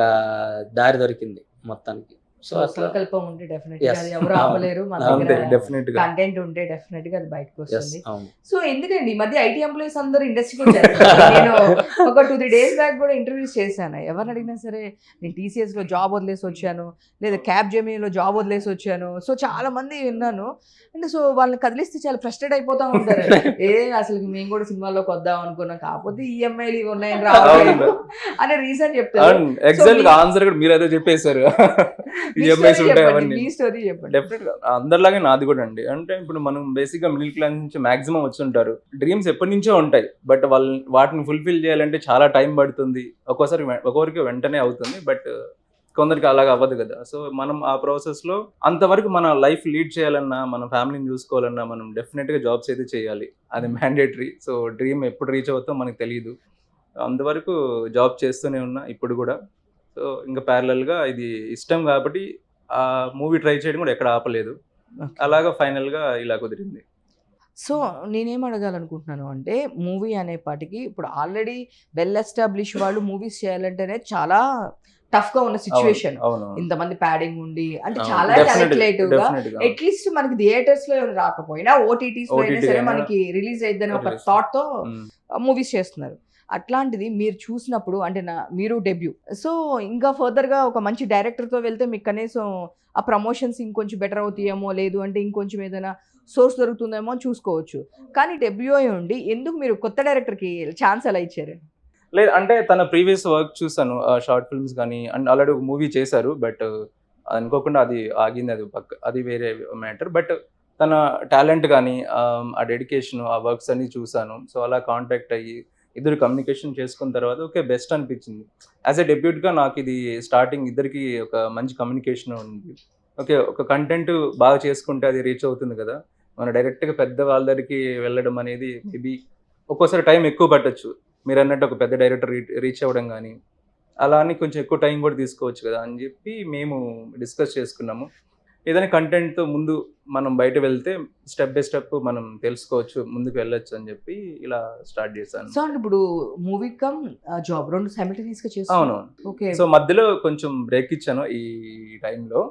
Speaker 3: దారి దొరికింది మొత్తానికి. సో
Speaker 1: సో
Speaker 3: అట్లా
Speaker 1: సంకల్పం ఉంటే డెఫినెట్
Speaker 3: Yes.
Speaker 1: అది ఎవరు ఆపలేరు. మన
Speaker 2: అంతే
Speaker 1: దగ్గర
Speaker 2: డెఫినెట్ గా
Speaker 1: కంటెంట్ ఉంటే డెఫినెట్ గా అది బయటకు
Speaker 3: yes,
Speaker 1: వస్తుంది.
Speaker 3: అవును.
Speaker 1: సో ఎందుకండి ఈ మధ్య ఐటీ ఎంప్లాయీస్ అందరూ ఇండస్ట్రీకి వచ్చారు. నేను ఒక 2-3 డేస్ బ్యాక్ కూడా ఇంటర్వ్యూస్ చేశాను. ఎవరిని అడిగినా సరే నేను TCS లో జాబ్ వదిలేసి వచ్చాను, లేదా క్యాబ్ జెమినీలో జాబ్ వదిలేసి వచ్చాను. సో చాలా మంది విన్నాను. అంటే సో వాళ్ళని కదిలిస్తే చాలా ఫ్రస్ట్రేట్ అయిపోతా ఉంటారు. అసలు మేము కూడా సినిమాలోకి వద్దాం అనుకున్నాం, కాకపోతే ఈఎంఐలు ఇవి ఉన్నాయని రావట్లేదు అనే రీజన్ చెప్తారు.
Speaker 2: ఎగ్జాక్ట్ గా ఆన్సర్ కూడా మీరు అదే చెప్పేశారు. ఈఎంఐస్ ఉంటాయి అవన్నీ.
Speaker 1: మీ స్టోరీ చెప్పండి.
Speaker 2: డెఫినెట్ గా అందరిలాగే నాది కూడా అండి. అంటే ఇప్పుడు మనం బేసిక్ గా మిడిల్ క్లాస్ నుంచి మాక్సిమం వచ్చుంటారు. డ్రీమ్స్ ఎప్పటి నుంచో ఉంటాయి, బట్ వాళ్ళు వాటిని ఫుల్ఫిల్ చేయాలంటే చాలా టైం పడుతుంది. ఒక్కొక్కరికి వెంటనే అవుతుంది, బట్ కొందరికి అలాగా అవ్వదు కదా. సో మనం ఆ ప్రాసెస్ లో అంతవరకు మన లైఫ్ లీడ్ చేయాలన్నా, మన ఫ్యామిలీని చూసుకోవాలన్నా మనం డెఫినెట్ గా జాబ్స్ అయితే చేయాలి. అది మ్యాండేటరీ. సో డ్రీమ్ ఎప్పుడు రీచ్ అవుతామో మనకు తెలియదు. అంతవరకు జాబ్ చేస్తూనే ఉన్నా ఇప్పుడు కూడా. సో ఇంకా ప్యారలల్ గా ఇది ఇష్టం కాబట్టి ఆ మూవీ ట్రై చేయడం కూడా ఎక్కడ ఆపలేదు. అలాగా ఫైనల్ గా ఇలా కుదిరింది.
Speaker 1: సో నేనేం అడగాలనుకుంటున్నాను అంటే, మూవీ అనేపాటికి ఇప్పుడు ఆల్రెడీ వెల్ ఎస్టాబ్లిష్ వాళ్ళు మూవీస్ చేయాలంటేనే చాలా టఫ్ గా ఉన్న సిచ్యువేషన్.
Speaker 2: అవును
Speaker 1: ఇంతమంది ప్యాడింగ్ ఉండి అంటే
Speaker 3: అవును.
Speaker 1: చాలా క్యాలిక్యులేటివ్ గా అట్లీస్ట్ మనకి థియేటర్స్ లో ఎవరు రాకపోయినా ఓటీటీస్ లో అయినా
Speaker 2: OTT
Speaker 1: సరే
Speaker 2: అయినా
Speaker 1: మనకి రిలీజ్ అయిద్దని ఒక
Speaker 2: release.
Speaker 1: థాట్ తో మూవీస్ చేస్తున్నారు. అట్లాంటిది మీరు చూసినప్పుడు అంటే మీరు డెబ్యూ, సో ఇంకా ఫర్దర్గా ఒక మంచి డైరెక్టర్తో వెళ్తే మీకు కనీసం ఆ ప్రమోషన్స్ ఇంకొంచెం బెటర్ అవుతాయేమో, లేదు అంటే ఇంకొంచెం ఏదైనా సోర్స్ దొరుకుతుందేమో అని చూసుకోవచ్చు. కానీ డెబ్యూ అయి ఉండి ఎందుకు మీరు కొత్త డైరెక్టర్కి ఛాన్స్ ఎలా ఇచ్చారు?
Speaker 2: లేదు అంటే తన ప్రీవియస్ వర్క్ చూసాను, షార్ట్ ఫిల్మ్స్ కానీ, అండ్ ఆల్రెడీ ఒక మూవీ చేశారు. బట్ అనుకోకుండా అది ఆగింది, అది అది వేరే మ్యాటర్. బట్ తన టాలెంట్ కానీ ఆ డెడికేషన్, ఆ వర్క్స్ అన్ని చూసాను. సో అలా కాంటాక్ట్ అయ్యి ఇద్దరు కమ్యూనికేషన్ చేసుకున్న తర్వాత ఓకే బెస్ట్ అనిపించింది. యాజ్ ఎ డెబ్యూట్గా నాకు ఇది స్టార్టింగ్ ఇద్దరికి ఒక మంచి కమ్యూనికేషన్ ఉంది. ఓకే ఒక కంటెంట్ బాగా చేసుకుంటే అది రీచ్ అవుతుంది కదా. మన డైరెక్ట్గా పెద్ద వాళ్ళ దగ్గరికి వెళ్ళడం అనేది మేబీ ఒక్కోసారి టైం ఎక్కువ పట్టచ్చు. మీరు అన్నట్టు ఒక పెద్ద డైరెక్టర్ రీచ్ అవ్వడం కానీ అలా అని కొంచెం ఎక్కువ టైం కూడా తీసుకోవచ్చు కదా అని చెప్పి మేము డిస్కస్ చేసుకున్నాము. ఏదైనా కంటెంట్తో ముందు మనం బయట వెళ్తే స్టెప్ బై స్టెప్ మనం తెలుసుకోవచ్చు, ముందుకు వెళ్ళొచ్చు అని చెప్పి ఇలా స్టార్ట్ చేశాను.
Speaker 1: సో అంటే ఇప్పుడు మూవీ కమ్ జాబ్ రెండు సైమల్టేనియస్ గా చేస్తాను.
Speaker 2: అవును.
Speaker 1: ఓకే.
Speaker 2: సో మధ్యలో కొంచెం బ్రేక్ ఇచ్చాను ఈ టైంలో,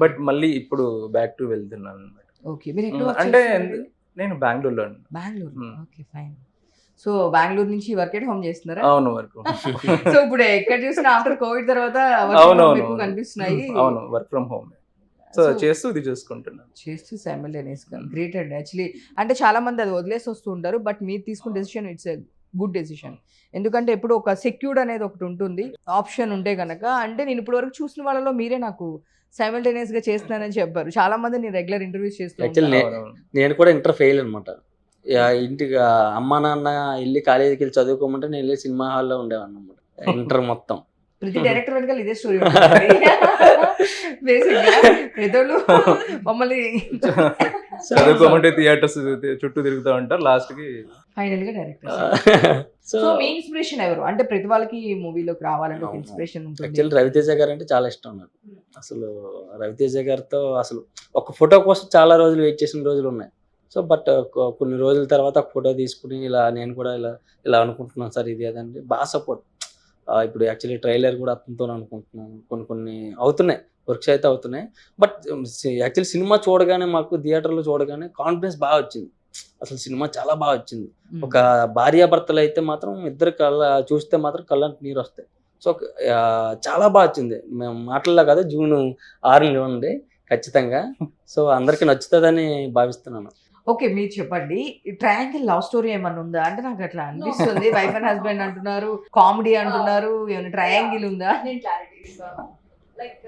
Speaker 2: బట్ మళ్ళీ ఇప్పుడు బ్యాక్ టు వెళ్తున్నాను అనమాట.
Speaker 1: ఓకే. మీరు ఎక్కడ work
Speaker 2: అంటే
Speaker 1: చేస్తున్నారు?
Speaker 2: నేను బెంగళూరులో.
Speaker 1: Bengaluru. Okay fine. So Bengaluru నుంచి వర్క్ ఎట్ హోమ్ చేస్తున్నారా?
Speaker 2: అవును వరకు.
Speaker 1: సో ఇప్పుడు ఎక్కడ చూసినా ఆఫ్టర్ కోవిడ్ తర్వాత
Speaker 2: అవునవును
Speaker 1: ఎక్కువ కనిపిస్తున్నాయి.
Speaker 2: అవును వర్క్ ఫ్రమ్ హోమ్. సో చేస్తూ ఇది చూసుకుంటున్నాను.
Speaker 1: చేస్తూ సైమల్టేనియస్గా గ్రేట్ అండి. యాక్చువల్లీ అంటే చాలా మంది అది వదిలేసి వస్తూ ఉంటారు, బట్ మీరు తీసుకున్న decision it's a good decision. ఎందుకంటే ఇప్పుడు ఒక సెక్యూర్డ్ అనేది ఒకటి ఉంటుంది, ఆప్షన్ ఉంటే కనుక. అంటే నేను ఇప్పుడు వరకు చూసిన వాళ్ళలో మీరే నాకు సైమల్టేనియస్గా చేస్తున్నానని చెప్పారు. చాలా మంది నేను రెగ్యులర్ ఇంటర్వ్యూస్ చేస్తాను.
Speaker 3: యాక్చువల్లీ నేను కూడా ఇంటర్ ఫెయిల్ అనమాట. ఇంటికి అమ్మ నాన్న వెళ్ళి కాలేజీకి వెళ్ళి చదువుకోమంటే నేను వెళ్ళి సినిమా హాల్లో ఉండేవాడిని అనమాట ఇంటర్ మొత్తం.
Speaker 1: ప్రతి డైరెక్టర్ వెనకాల ఇదే స్టోరీ బేసిక్గా పెద్దోళ్ళు మమ్మల్ని
Speaker 2: చదువుకోమంటే థియేటర్స్ చుట్టూ తిరుగుతూ ఉంటారు, లాస్ట్ కి
Speaker 1: ఫైనల్ గా డైరెక్టర్.
Speaker 3: సో
Speaker 1: సో మీ ఇన్స్పిరేషన్ ఎవరు? అంటే ప్రతి వాళ్ళకి మూవీలోకి రావాలంటే ఒక ఇన్స్పిరేషన్ ఉంటుంది.
Speaker 3: యాక్చువల్లీ రవితేజ గారు అంటే చాలా ఇష్టం నాకు. అసలు రవితేజ గారితో అసలు ఒక ఫోటో కోసం చాలా రోజులు వెయిట్ చేసిన రోజులు ఉన్నాయి. సో బట్ కొన్ని రోజుల తర్వాత ఒక ఫోటో తీసుకుని ఇలా నేను కూడా ఇలా అనుకుంటున్నాను సార్ ఇది అదంటే బాగా సపోర్ట్. ఇప్పుడు యాక్చువల్లీ ట్రైలర్ కూడా అతనితో అనుకుంటున్నాను. కొన్ని అవుతున్నాయి, వర్క్స్ అయితే అవుతున్నాయి. బట్ యాక్చువల్లీ సినిమా చూడగానే మాకు థియేటర్లో చూడగానే కాన్ఫిడెన్స్ బాగా వచ్చింది. అసలు సినిమా చాలా బాగా వచ్చింది. ఒక భార్యాభర్తలు అయితే మాత్రం ఇద్దరు చూస్తే మాత్రం కళ్ళంటి నీరు వస్తాయి. సో చాలా బాగా వచ్చింది. మేము మాటల్లో కదా June 6 చూడండి ఖచ్చితంగా. సో అందరికి నచ్చుతుందని భావిస్తున్నాను.
Speaker 1: ఓకే మీరు చెప్పండి, ట్రయాంగిల్ లవ్ స్టోరీ ఏమన్నా ఉందా? అంటే నాకు అట్లా అనిపిస్తుంది. వైఫ్ అండ్ హస్బెండ్ అంటున్నారు, కామెడీ అంటున్నారు, ఏమైనా ట్రయాంగిల్ ఉందా?
Speaker 4: నేను క్లారిటీ ఇస్తాను. Like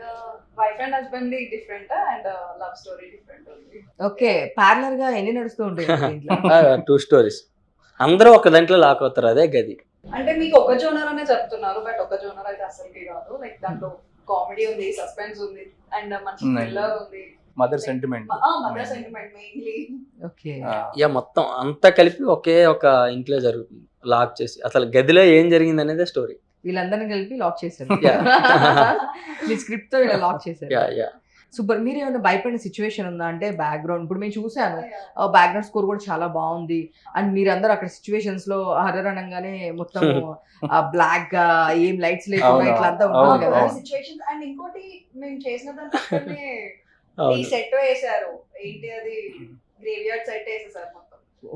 Speaker 4: wife and husband different and love story different ఉంది.
Speaker 1: ఓకే పార్లర్ గా ఎన్ని నడుస్తూ ఉంటాయి ఇంట్లో?
Speaker 3: 2 స్టోరీస్ అందరూ ఒక దాంట్లో లాక్ అవుతారు, అదే గది.
Speaker 4: అంటే మీకు ఒక జోనర్ అనే చెప్తున్నారు, బట్ ఒక జోనర్ అయితే అసలుకి కాదు. లైక్ దాంట్లో కామెడీ ఉంది, సస్పెన్స్ ఉంది, అండ్ మంచి థ్రిల్లర్ ఉంది,
Speaker 2: mother sentiment.
Speaker 4: Mother sentiment mainly.
Speaker 1: Okay.
Speaker 3: మొత్తం అంతా కలిపి ఒక ఇంట్లో జరుగుతుంది లాక్ చేసి. అసలు గదిలో ఏం జరిగింది అనేది స్టోరీ.
Speaker 1: వీళ్ళందరినీ కలిపి లాక్ చేశారు.
Speaker 3: Yeah.
Speaker 1: మీ స్క్రిప్ట్ తో ఇలా లాక్ చేశారు.
Speaker 3: Yeah
Speaker 1: super. మీరు ఏమైనా భయపడిన సిచ్యువేషన్ ఉందా? అంటే బ్యాక్గ్రౌండ్ ఇప్పుడు మేము చూసాను, బ్యాక్గ్రౌండ్ స్కోర్ కూడా చాలా బాగుంది. అండ్ మీరందరూ అక్కడ సిచ్యువేషన్స్ లో హర్రర్ అనగానే మొత్తం బ్లాక్ గా ఏం లైట్స్ లేకుండా
Speaker 2: అవును,
Speaker 1: ఇట్లా అంతా
Speaker 2: అవును,
Speaker 1: ఉంటుంది కదా.
Speaker 2: అవును.
Speaker 4: సిచ్యువేషన్స్ అండ్ ఇంకోటి మేము చేసిన దాని పక్కనే ఈ
Speaker 3: అవును.
Speaker 4: సెట్ వేసారు, ఏంటి అది గ్రేవ్యార్డ్ సెట్ వేసేసారు మొత్తం.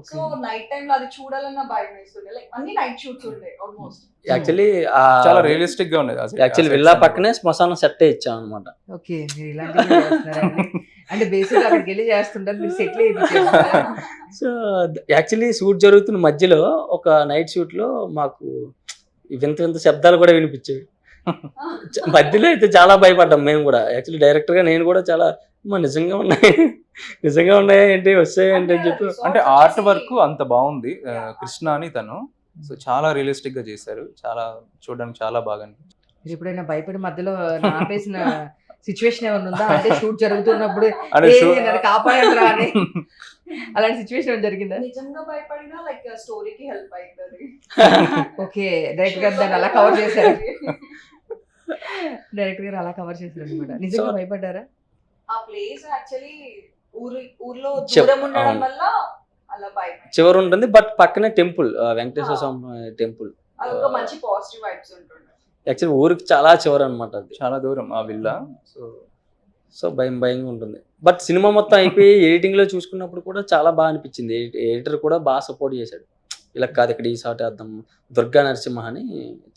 Speaker 4: సో నైట్ టైం లో అది చూడాలన్న భయం వేస్తుండే, లైక్ అన్ని నైట్ షూట్స్ ఉండే ఆల్మోస్ట్.
Speaker 3: యాక్చువల్లీ
Speaker 2: చాలా రియలిస్టిక్ గా ఉండేది
Speaker 3: యాక్చువల్లీ విల్లా పక్కనే శ్మశానం సెట్ ఇచ్చాం అనమాట.
Speaker 1: ఓకే, మీరు ఇలాంటివి చేస్తున్నారండి. అంటే బేసిక్ అక్కడికి వెళ్ళి చేస్తుంటారు, మీరు సెటిల్ అయిపోయారు.
Speaker 3: సో యాక్చువల్లీ షూట్ జరుగుతున్న మధ్యలో ఒక నైట్ షూట్ లో మాకు వింత వింత శబ్దాలు కూడా వినిపించేవి. మధ్యలో అయితే చాలా భయపడ్డాం మేము కూడా. యాక్చువల్లీ డైరెక్టర్ గా నేను కూడా చాలా నిజంగా ఉన్నాయి ఏంటి వస్తాయి ఏంటి అని చెప్పి.
Speaker 2: అంటే ఆర్ట్ వర్క్ అంత బాగుంది. కృష్ణ అని తను, సో చాలా రియలిస్టిక్ గా చేశారు, చాలా చూడడానికి చాలా బాగా అనిపించింది.
Speaker 1: మీరు ఎప్పుడైనా భయపడి మధ్యలో ఆపేసిన సిచ్యువేషన్ ఏమైనా ఉందా? అంటే షూట్ జరుగుతున్నప్పుడు
Speaker 2: అంటే
Speaker 1: "ఏ,
Speaker 2: shoot-
Speaker 1: నన్ను కాపాడండిరా" అని అలాంటి సిచ్యువేషన్ ఏమైనా జరిగిందా?
Speaker 4: నిజంగా భయపడినా లైక్ స్టోరీకి హెల్ప్ అయింది.
Speaker 1: ఓకే, డైరెక్ట్ గారు దాన్ని అలా కవర్ చేశారు. డైరెక్ట్ గారు అలా కవర్ చేశారు అనమాట. నిజంగా
Speaker 3: So-
Speaker 1: భయపడ్డారా?
Speaker 4: ఆ ప్లేస్ యాక్చువల్లీ ఊర్లో
Speaker 3: చెప్-
Speaker 4: దూరం ఉండడం
Speaker 3: అవును.
Speaker 4: వల్ల అలా భయం.
Speaker 3: చివరి ఉంటుంది, బట్ పక్కనే టెంపుల్, వెంకటేశ్వర స్వామి టెంపుల్.
Speaker 4: అదొక మంచి పాజిటివ్ వైబ్స్ ఉంటుండే.
Speaker 3: యాక్చువల్లీ ఊరికి చాలా చివరి అనమాట అది.
Speaker 2: చాలా దూరం ఆ విల్లా.
Speaker 3: సో భయంగా ఉంటుంది. బట్ సినిమా మొత్తం అయిపోయి ఎడిటింగ్ లో చూసుకున్నప్పుడు కూడా చాలా బాగా అనిపించింది. ఎడిటర్ కూడా బాగా సపోర్ట్ చేశాడు. ఇలా కాదు ఇక్కడ ఈ షాట్ వేద్దాం, దుర్గా నరసింహ అని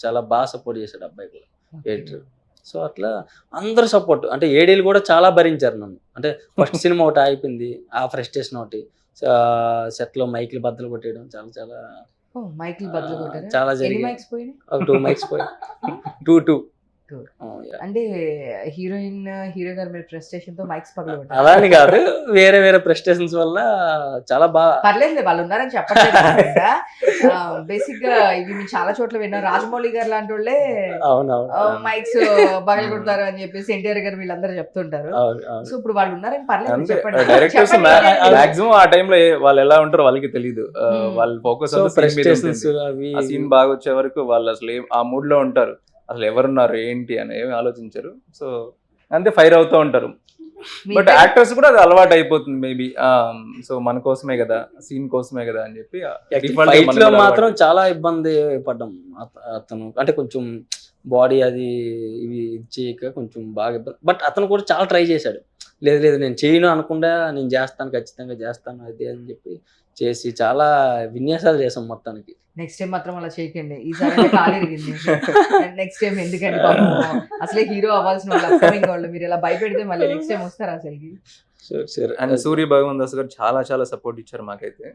Speaker 3: చాలా బాగా సపోర్ట్ చేశాడు అబ్బాయి కూడా, ఎడిటర్. సో అట్లా అందరూ సపోర్ట్, అంటే ఏడీలు కూడా చాలా భరించారు నన్ను. అంటే ఫస్ట్ సినిమా ఒకటి అయిపోయింది, ఆ ఫ్రస్ట్రేషన్ ఒకటి, సెట్లో మైక్లు బద్దలు కొట్టేయడం, చాలా చాలా
Speaker 1: మైకిల్ బదులు కొట్టారా?
Speaker 3: చాలా
Speaker 1: ఎన్ని
Speaker 3: జరిగింది.
Speaker 1: మైక్స్ పోయినాయి?
Speaker 3: ఒక 2 మైక్స్ పోయి టూ
Speaker 1: అంటే హీరో గారు మీరు ఫ్రస్ట్రేషన్ తో మైక్స్ పగలు కొట్టారు.
Speaker 3: అలా అని కాదు, వేరే ప్రెస్టేషన్స్ వల్ల చాలా బాగా.
Speaker 1: పర్లేదు, వాళ్ళు ఉన్నారని చెప్పట్లేదు. బేసిక్ గా ఇవి మేము చాలా చోట్ల విన్నాం. రాజమౌళి గారు లాంటి వాళ్ళే
Speaker 3: అవునవును
Speaker 1: మైక్స్ బగలు కొడతారు అని చెప్పేసి ఎన్టీఆర్ గారు వీళ్ళందరూ చెప్తుంటారు. సో ఇప్పుడు వాళ్ళు ఉన్నారని పర్లేదు
Speaker 2: అంతే,
Speaker 1: చెప్పండి.
Speaker 2: డైరెక్టర్స్
Speaker 1: చెప్పండి.
Speaker 2: మాక్సిమం ఆ టైంలో వాళ్ళు ఎలా ఉంటారో వాళ్ళకి తెలియదు. వాళ్ళు ఫోకస్
Speaker 3: ప్రెస్టేషన్స్ అవి
Speaker 2: ఆ సీన్ బాగా వచ్చే వరకు వాళ్ళు అసలు ఆ మూడ్ లో ఉంటారు, అసలు ఎవరున్నారు ఏంటి అని ఏమి ఆలోచించరు. సో అంతే ఫైర్ అవుతూ ఉంటారు. బట్ యాక్టర్స్ కూడా అది అలవాటు అయిపోతుంది మేబీ. సో మన కోసమే కదా, సీన్ కోసమే కదా అని చెప్పి default గా
Speaker 3: ఫైట్
Speaker 2: మనకు
Speaker 3: లో
Speaker 2: అలవాటు.
Speaker 3: మాత్రం చాలా ఇబ్బంది పడ్డాం. అతను అంటే కొంచెం బాడీ అది ఇవి చేయక కొంచెం బాగా ఇబ్బంది. బట్ అతను కూడా చాలా ట్రై చేశాడు. లేదు నేను చేయను అనకుండా నేను చేస్తాను, ఖచ్చితంగా చేస్తాను అది అని చెప్పి చేసి చాలా విన్యాసాలు చేసాం మొత్తానికి.
Speaker 1: నెక్స్ట్ టైం మాత్రం అలా చేయకండి. ఈసారి కాలు ఇరిగింది. నెక్స్ట్ టైం ఎందుకండి పాపం, అసలే హీరో అవ్వాల్సిన వాళ్ళు అప్కమింగ్ వాళ్ళు, మీరు ఇలా భయపెడితే మళ్ళీ నెక్స్ట్ టైం వస్తారా అసలుకి?
Speaker 3: Sure.
Speaker 2: అండ్ సూర్య భగవాన్ దాస్ గారు చాలా చాలా సపోర్ట్ ఇచ్చారు మాకైతే.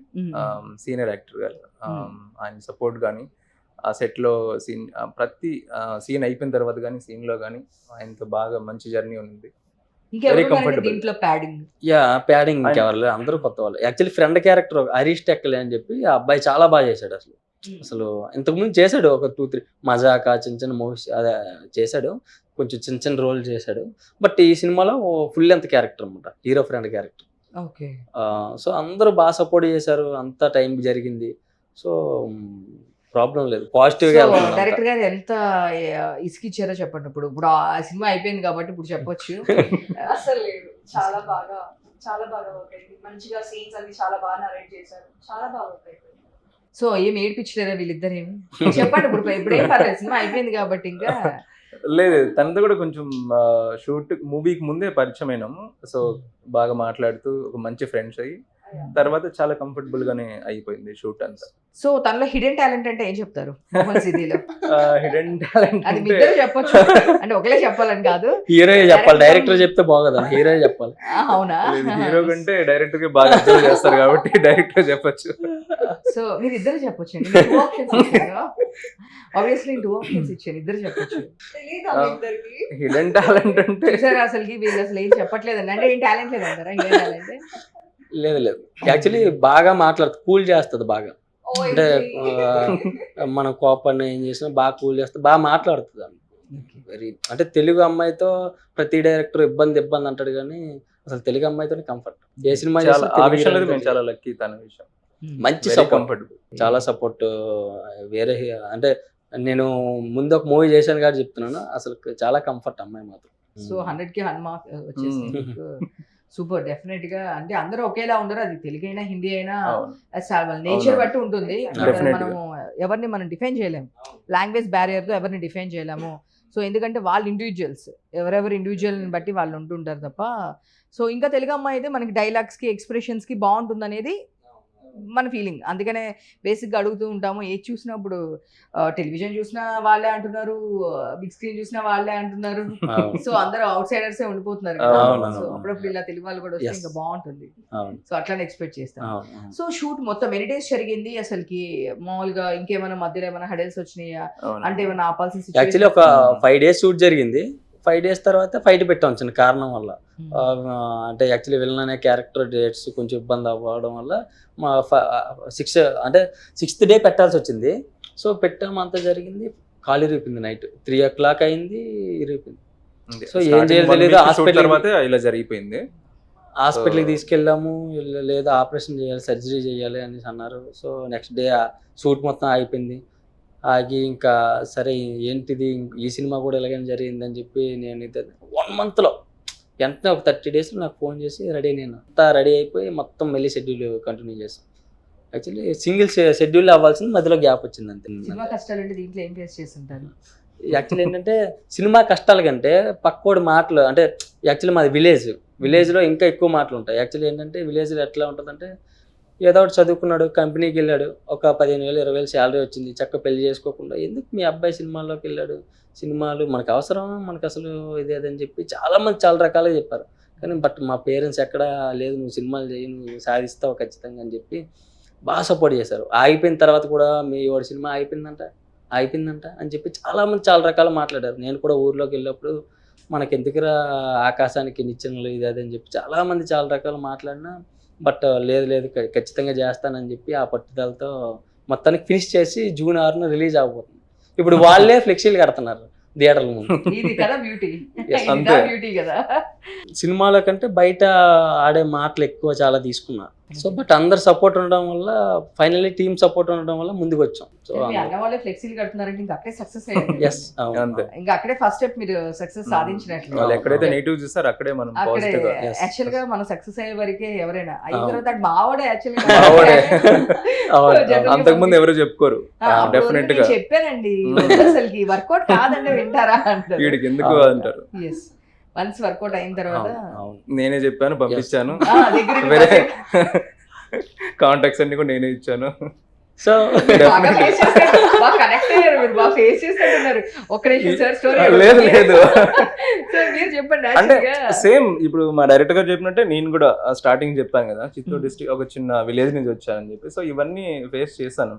Speaker 2: సీనియర్ యాక్టర్ గారు ఆయన సపోర్ట్ కానీ ఆ సెట్ లో సీన్ ప్రతి సీన్ అయిపోయిన తర్వాత కానీ సీన్ లో కానీ ఆయనతో బాగా మంచి జర్నీ ఉంది.
Speaker 1: ఇంకెవరు
Speaker 2: comfortable.
Speaker 1: దీంట్లో ప్యాడింగ్?
Speaker 3: ప్యాడింగ్ ఇంకెవరు అందరూ కొత్త వాళ్ళు. యాక్చువల్లీ ఫ్రెండ్ క్యారెక్టర్ హరీష్ టెక్కలే అని చెప్పి ఆ అబ్బాయి చాలా బాగా చేశాడు. అసలు ఇంతకుముందు చేశాడు ఒక 2-3 మజాకా చిన్న మూవీస్ అదే చేశాడు, కొంచెం చిన్న రోల్ చేశాడు. బట్ ఈ సినిమాలో ఫుల్ లెంత్ క్యారెక్టర్ అనమాట, hero friend character.
Speaker 1: Okay.
Speaker 3: So అందరూ బాగా సపోర్ట్ చేశారు, అంతా టైం జరిగింది. సో ప్రాబ్లం లేదు, పాజిటివ్ గా వెళ్తుంది
Speaker 1: డైరెక్టర్
Speaker 3: అంతా.
Speaker 1: గారు ఎంత ఇసుకిచ్చారో చెప్పండి. ఇప్పుడు ఆ సినిమా అయిపోయింది కాబట్టి ఇప్పుడు చెప్పొచ్చు.
Speaker 4: అసలు లేదు, చాలా బాగా వర్క్ అయింది. మంచిగా సీన్స్ అన్ని చాలా బాగా నరేట్ చేశారు, చాలా బాగా వర్క్ అయిపోయింది.
Speaker 1: సో ఏం ఏడిపించలేరా వీళ్ళిద్దరేమి? చెప్పండి ఇప్పుడు ఏం పర్లేదు, సినిమా అయిపోయింది కాబట్టి ఇంకా.
Speaker 2: లేదు, తనతో కూడా కొంచెం షూట్ మూవీకి ముందే పరిచయం అయినాము. సో బాగా మాట్లాడుతూ ఒక మంచి ఫ్రెండ్స్ అయ్యి తర్వాత చాలా కంఫర్టబుల్ గానే అయిపోయింది షూట్ అంతా.
Speaker 1: సో తనలో హిడెన్ టాలెంట్ అంటే ఏం చెప్తారు మోహన్ సిద్ధిలో?
Speaker 2: హిడెన్ టాలెంట్
Speaker 1: అది మీ ఇద్దరు చెప్పొచ్చు, అంటే ఒకలే చెప్పాలని కాదు.
Speaker 3: హీరో చెప్పాలి, డైరెక్టర్ చెప్తే బాగోదా, హీరో చెప్పాలి.
Speaker 1: అవునా?
Speaker 2: హీరో కంటే డైరెక్టర్ కి బాగా అబ్జర్వ్ చేస్తారు కాబట్టి డైరెక్టర్ చెప్పొచ్చు.
Speaker 1: సో మీరు ఇద్దరు చెప్పొచ్చు అండి. 2 ఆప్షన్స్ ఇచ్చాను, ఆబ్వియస్లీ 2 ఆప్షన్స్ ఇచ్చాను, ఇద్దరు చెప్పొచ్చు.
Speaker 4: తెలీదా మీ ఇద్దరికి?
Speaker 2: హిడెన్ టాలెంట్ అంటే
Speaker 1: చూసారా అసలుకి వీళ్ళు అసలు ఏం చెప్పట్లేదండి. అంటే ఏం టాలెంట్ లేదంటారా హిడెన్ టాలెంట్?
Speaker 3: లేదు యాక్చువల్లీ బాగా మాట్లాడుతుంది, కూల్ చేస్తుంది బాగా. అంటే మన కోపాన్ని ఏం చేసినా బాగా కూల్ చేస్తుంది, బాగా మాట్లాడుతుంది. వెరీ అంటే తెలుగు అమ్మాయితో ప్రతి డైరెక్టర్ ఇబ్బంది అంటాడు కానీ అసలు తెలుగు అమ్మాయితోనే కంఫర్ట్. ఏ సినిమా
Speaker 2: చాలా ఆ విషయంలో మేము చాలా లక్కీ. తన విషయం
Speaker 3: మంచి
Speaker 2: Very
Speaker 3: సపోర్ట్,
Speaker 2: comfortable.
Speaker 3: చాలా సపోర్ట్. వేరే అంటే నేను ముందు ఒక మూవీ చేశాను కాబట్టి చెప్తున్నాను, అసలు చాలా కంఫర్ట్ అమ్మాయి మాత్రం.
Speaker 1: సో 100కి 100 మార్క్ వచ్చేసింది. సూపర్, డెఫినెట్ గా. అంటే అందరూ ఒకేలా ఉండరు, అది తెలుగు అయినా హిందీ అయినా నేచర్ బట్టి ఉంటుంది.
Speaker 2: Definitely.
Speaker 1: మనము ఎవరిని మనం డిఫైన్ చేయలేము, లాంగ్వేజ్ బ్యారియర్ తో ఎవరిని డిఫైన్ చేయలేము. సో ఎందుకంటే వాళ్ళు ఇండివిజువల్స్, ఎవరెవరు ఇండివిజువల్ని బట్టి వాళ్ళు ఉంటుంటారు తప్ప. సో ఇంకా తెలుగు అమ్మాయి అయితే మనకి డైలాగ్స్కి ఎక్స్ప్రెషన్స్కి బాగుంటుంది అనేది మన ఫీలింగ్. అందుకనే బేసిక్గా అడుగుతూ ఉంటాము, ఏది చూసినప్పుడు టెలివిజన్ చూసినా వాళ్ళే అంటున్నారు, బిగ్ స్క్రీన్ చూసినా వాళ్ళే అంటున్నారు. సో అందరూ అవుట్ సైడర్సే ఉండిపోతున్నారు కదా.
Speaker 3: అవును.
Speaker 1: సో అప్పుడప్పుడు ఇలా తెలుగు వాళ్ళు కూడా వస్తే
Speaker 3: Yes.
Speaker 1: ఇంకా బాగుంటుంది.
Speaker 3: అవును.
Speaker 1: సో అట్లానే ఎక్స్పెక్ట్ చేస్తాం.
Speaker 3: అవును.
Speaker 1: సో షూట్ మొత్తం ఎన్ని డేస్ జరిగింది అసలుకి? మామూలుగా ఇంకేమైనా మధ్యలో ఏమైనా హడల్స్ వచ్చినాయా? అంటే ఏమైనా ఆపాల్సిన
Speaker 3: యాక్చువల్లీ ఒక 5 days షూట్ జరిగింది. 5 days తర్వాత ఫైట్ పెట్టాం చిన్న కారణం వల్ల. అంటే యాక్చువల్లీ విలన్ అనే క్యారెక్టర్ డేట్స్ కొంచెం ఇబ్బంది అవ్వడం వల్ల మా 6th డే పెట్టాల్సి వచ్చింది. సో పెట్టామంతా జరిగింది, కాలు ఇరిపింది. నైట్ 3 o'clock అయింది, ఇరిపింది. సో ఏం చేయాలి తెలియదు, హాస్పిటల్
Speaker 2: తర్వాత ఇలా జరిగిపోయింది.
Speaker 3: హాస్పిటల్కి తీసుకెళ్ళాము, లేదా ఆపరేషన్ చేయాలి, సర్జరీ చేయాలి అనేసి అన్నారు. సో నెక్స్ట్ డే షూట్ మొత్తం అయిపోయింది. ఆగి ఇంకా సరే ఏంటిది ఈ సినిమా కూడా ఇలాగైనా జరిగిందని చెప్పి నేను 1 monthలో వెంటనే ఒక 30 daysలో నాకు ఫోన్ చేసి రెడీ, నేను అంతా రెడీ అయిపోయి మొత్తం మళ్ళీ షెడ్యూల్ కంటిన్యూ చేస్తాను. యాక్చువల్లీ సింగిల్ షెడ్యూల్ అవ్వాల్సింది మధ్యలో గ్యాప్ వచ్చింది అంతే.
Speaker 1: సినిమా కష్టాలు అంటే దీంట్లో ఏం ఫేస్ చేస్తుంటారు?
Speaker 3: యాక్చువల్లీ ఏంటంటే సినిమా కష్టాల కంటే పక్కోడి మాటలు, అంటే యాక్చువల్లీ మాది విలేజ్లో ఇంకా ఎక్కువ మాటలు ఉంటాయి. యాక్చువల్లీ ఏంటంటే విలేజ్లో ఎట్లా ఉంటుందంటే ఏదో ఒకటి చదువుకున్నాడు, కంపెనీకి వెళ్ళాడు, ఒక 15,000 20,000 శాలరీ వచ్చింది, చక్కగా పెళ్లి చేసుకోకుండా ఎందుకు మీ అబ్బాయి సినిమాల్లోకి వెళ్ళాడు, సినిమాలు మనకు అవసరం, మనకు అసలు ఇదేదని చెప్పి చాలామంది చాలా రకాలుగా చెప్పారు. కానీ బట్ మా పేరెంట్స్ ఎక్కడ లేదు, నువ్వు సినిమాలు చేయి, నువ్వు సాధిస్తావు ఖచ్చితంగా అని చెప్పి బాగా సపోర్ట్ చేశారు. ఆగిపోయిన తర్వాత కూడా మీ వాడి సినిమా అయిపోయిందంట అని చెప్పి చాలామంది చాలా రకాలు మాట్లాడారు. నేను కూడా ఊర్లోకి వెళ్ళినప్పుడు మనకి ఎందుకురా ఆకాశానికి నిచ్చెనలు ఇది అది అని చెప్పి చాలామంది చాలా రకాలు మాట్లాడినా, బట్ లేదు ఖచ్చితంగా చేస్తానని చెప్పి ఆ పట్టుదలతో మొత్తానికి ఫినిష్ చేసి June 6న రిలీజ్ అవబోతుంది. ఇప్పుడు వాళ్ళే ఫ్లెక్సీలు కడుతున్నారు థియేటర్ల ముందు.
Speaker 1: ఇది కదా బ్యూటీ,
Speaker 2: అంతే.
Speaker 1: బ్యూటీ కదా.
Speaker 3: సినిమాల కంటే బయట ఆడే మాటలు ఎక్కువ చాలా తీసుకున్నా. సో బట్ అందరు సపోర్ట్ ఉండడం వల్ల, ఫైనల్లీ టీమ్ సపోర్ట్ ఉండడం వల్ల ముందుకు వచ్చాం. సో
Speaker 1: మీ అన్న వాళ్ళే ఫ్లెక్సీలు కడుతున్నారంటే ఇంకా అక్కడే సక్సెస్ అయ్యారు.
Speaker 3: ఎస్
Speaker 2: అంతే.
Speaker 1: ఇంకా అక్కడే ఫస్ట్ స్టెప్ మీరు సక్సెస్ సాధించినట్లు.
Speaker 2: వాళ్ళు ఎక్కడైతే నెగిటివ్ చూస్తారో అక్కడే మనం
Speaker 1: అక్కడే
Speaker 2: పాజిటివ్ గా.
Speaker 3: Yes.
Speaker 1: యాక్చువల్ గా మనం సక్సెస్ అయ్యే వరకే ఎవరైనా అయిన
Speaker 3: అవును.
Speaker 1: తర్వాత మావాడే యాక్చువల్లీ
Speaker 2: మావాడే.
Speaker 3: అవును.
Speaker 2: అంతకుముందు ఎవరు చెప్పుకోరు డెఫినెట్ గా.
Speaker 1: చెప్పానండి అసలుకి వర్కౌట్ కాదంటే వింటారా అంటారు.
Speaker 2: వీడికి ఎందుకు
Speaker 3: అవును.
Speaker 2: అంటారు.
Speaker 1: ఎస్, వన్స్ వర్కౌట్ అయిన తర్వాత
Speaker 3: అవును.
Speaker 2: నేనే చెప్పాను, పంపించాను.
Speaker 1: దగ్గర
Speaker 2: వేరే కాంటాక్ట్స్ అన్ని కూడా నేనే ఇచ్చాను.
Speaker 3: సో
Speaker 1: బాగా ఫేస్ చేస్తారు, బాగా కనెక్ట్ అయ్యారు మీరు, బాగా ఫేస్ చేస్తున్నారు. ఒక్క నిమిషం సార్ స్టోరీ.
Speaker 2: లేదు
Speaker 1: సార్ మీరు చెప్పండి.
Speaker 2: అంటే
Speaker 1: యాక్చువల్గా
Speaker 2: సేమ్ ఇప్పుడు మా డైరెక్టర్ గారు చెప్పినట్టే నేను కూడా స్టార్టింగ్ చెప్పాను కదా, చిత్తూరు డిస్ట్రిక్ట్ ఒక చిన్న విలేజ్ నుంచి వచ్చానని చెప్పి. సో ఇవన్నీ ఫేస్ చేశాను.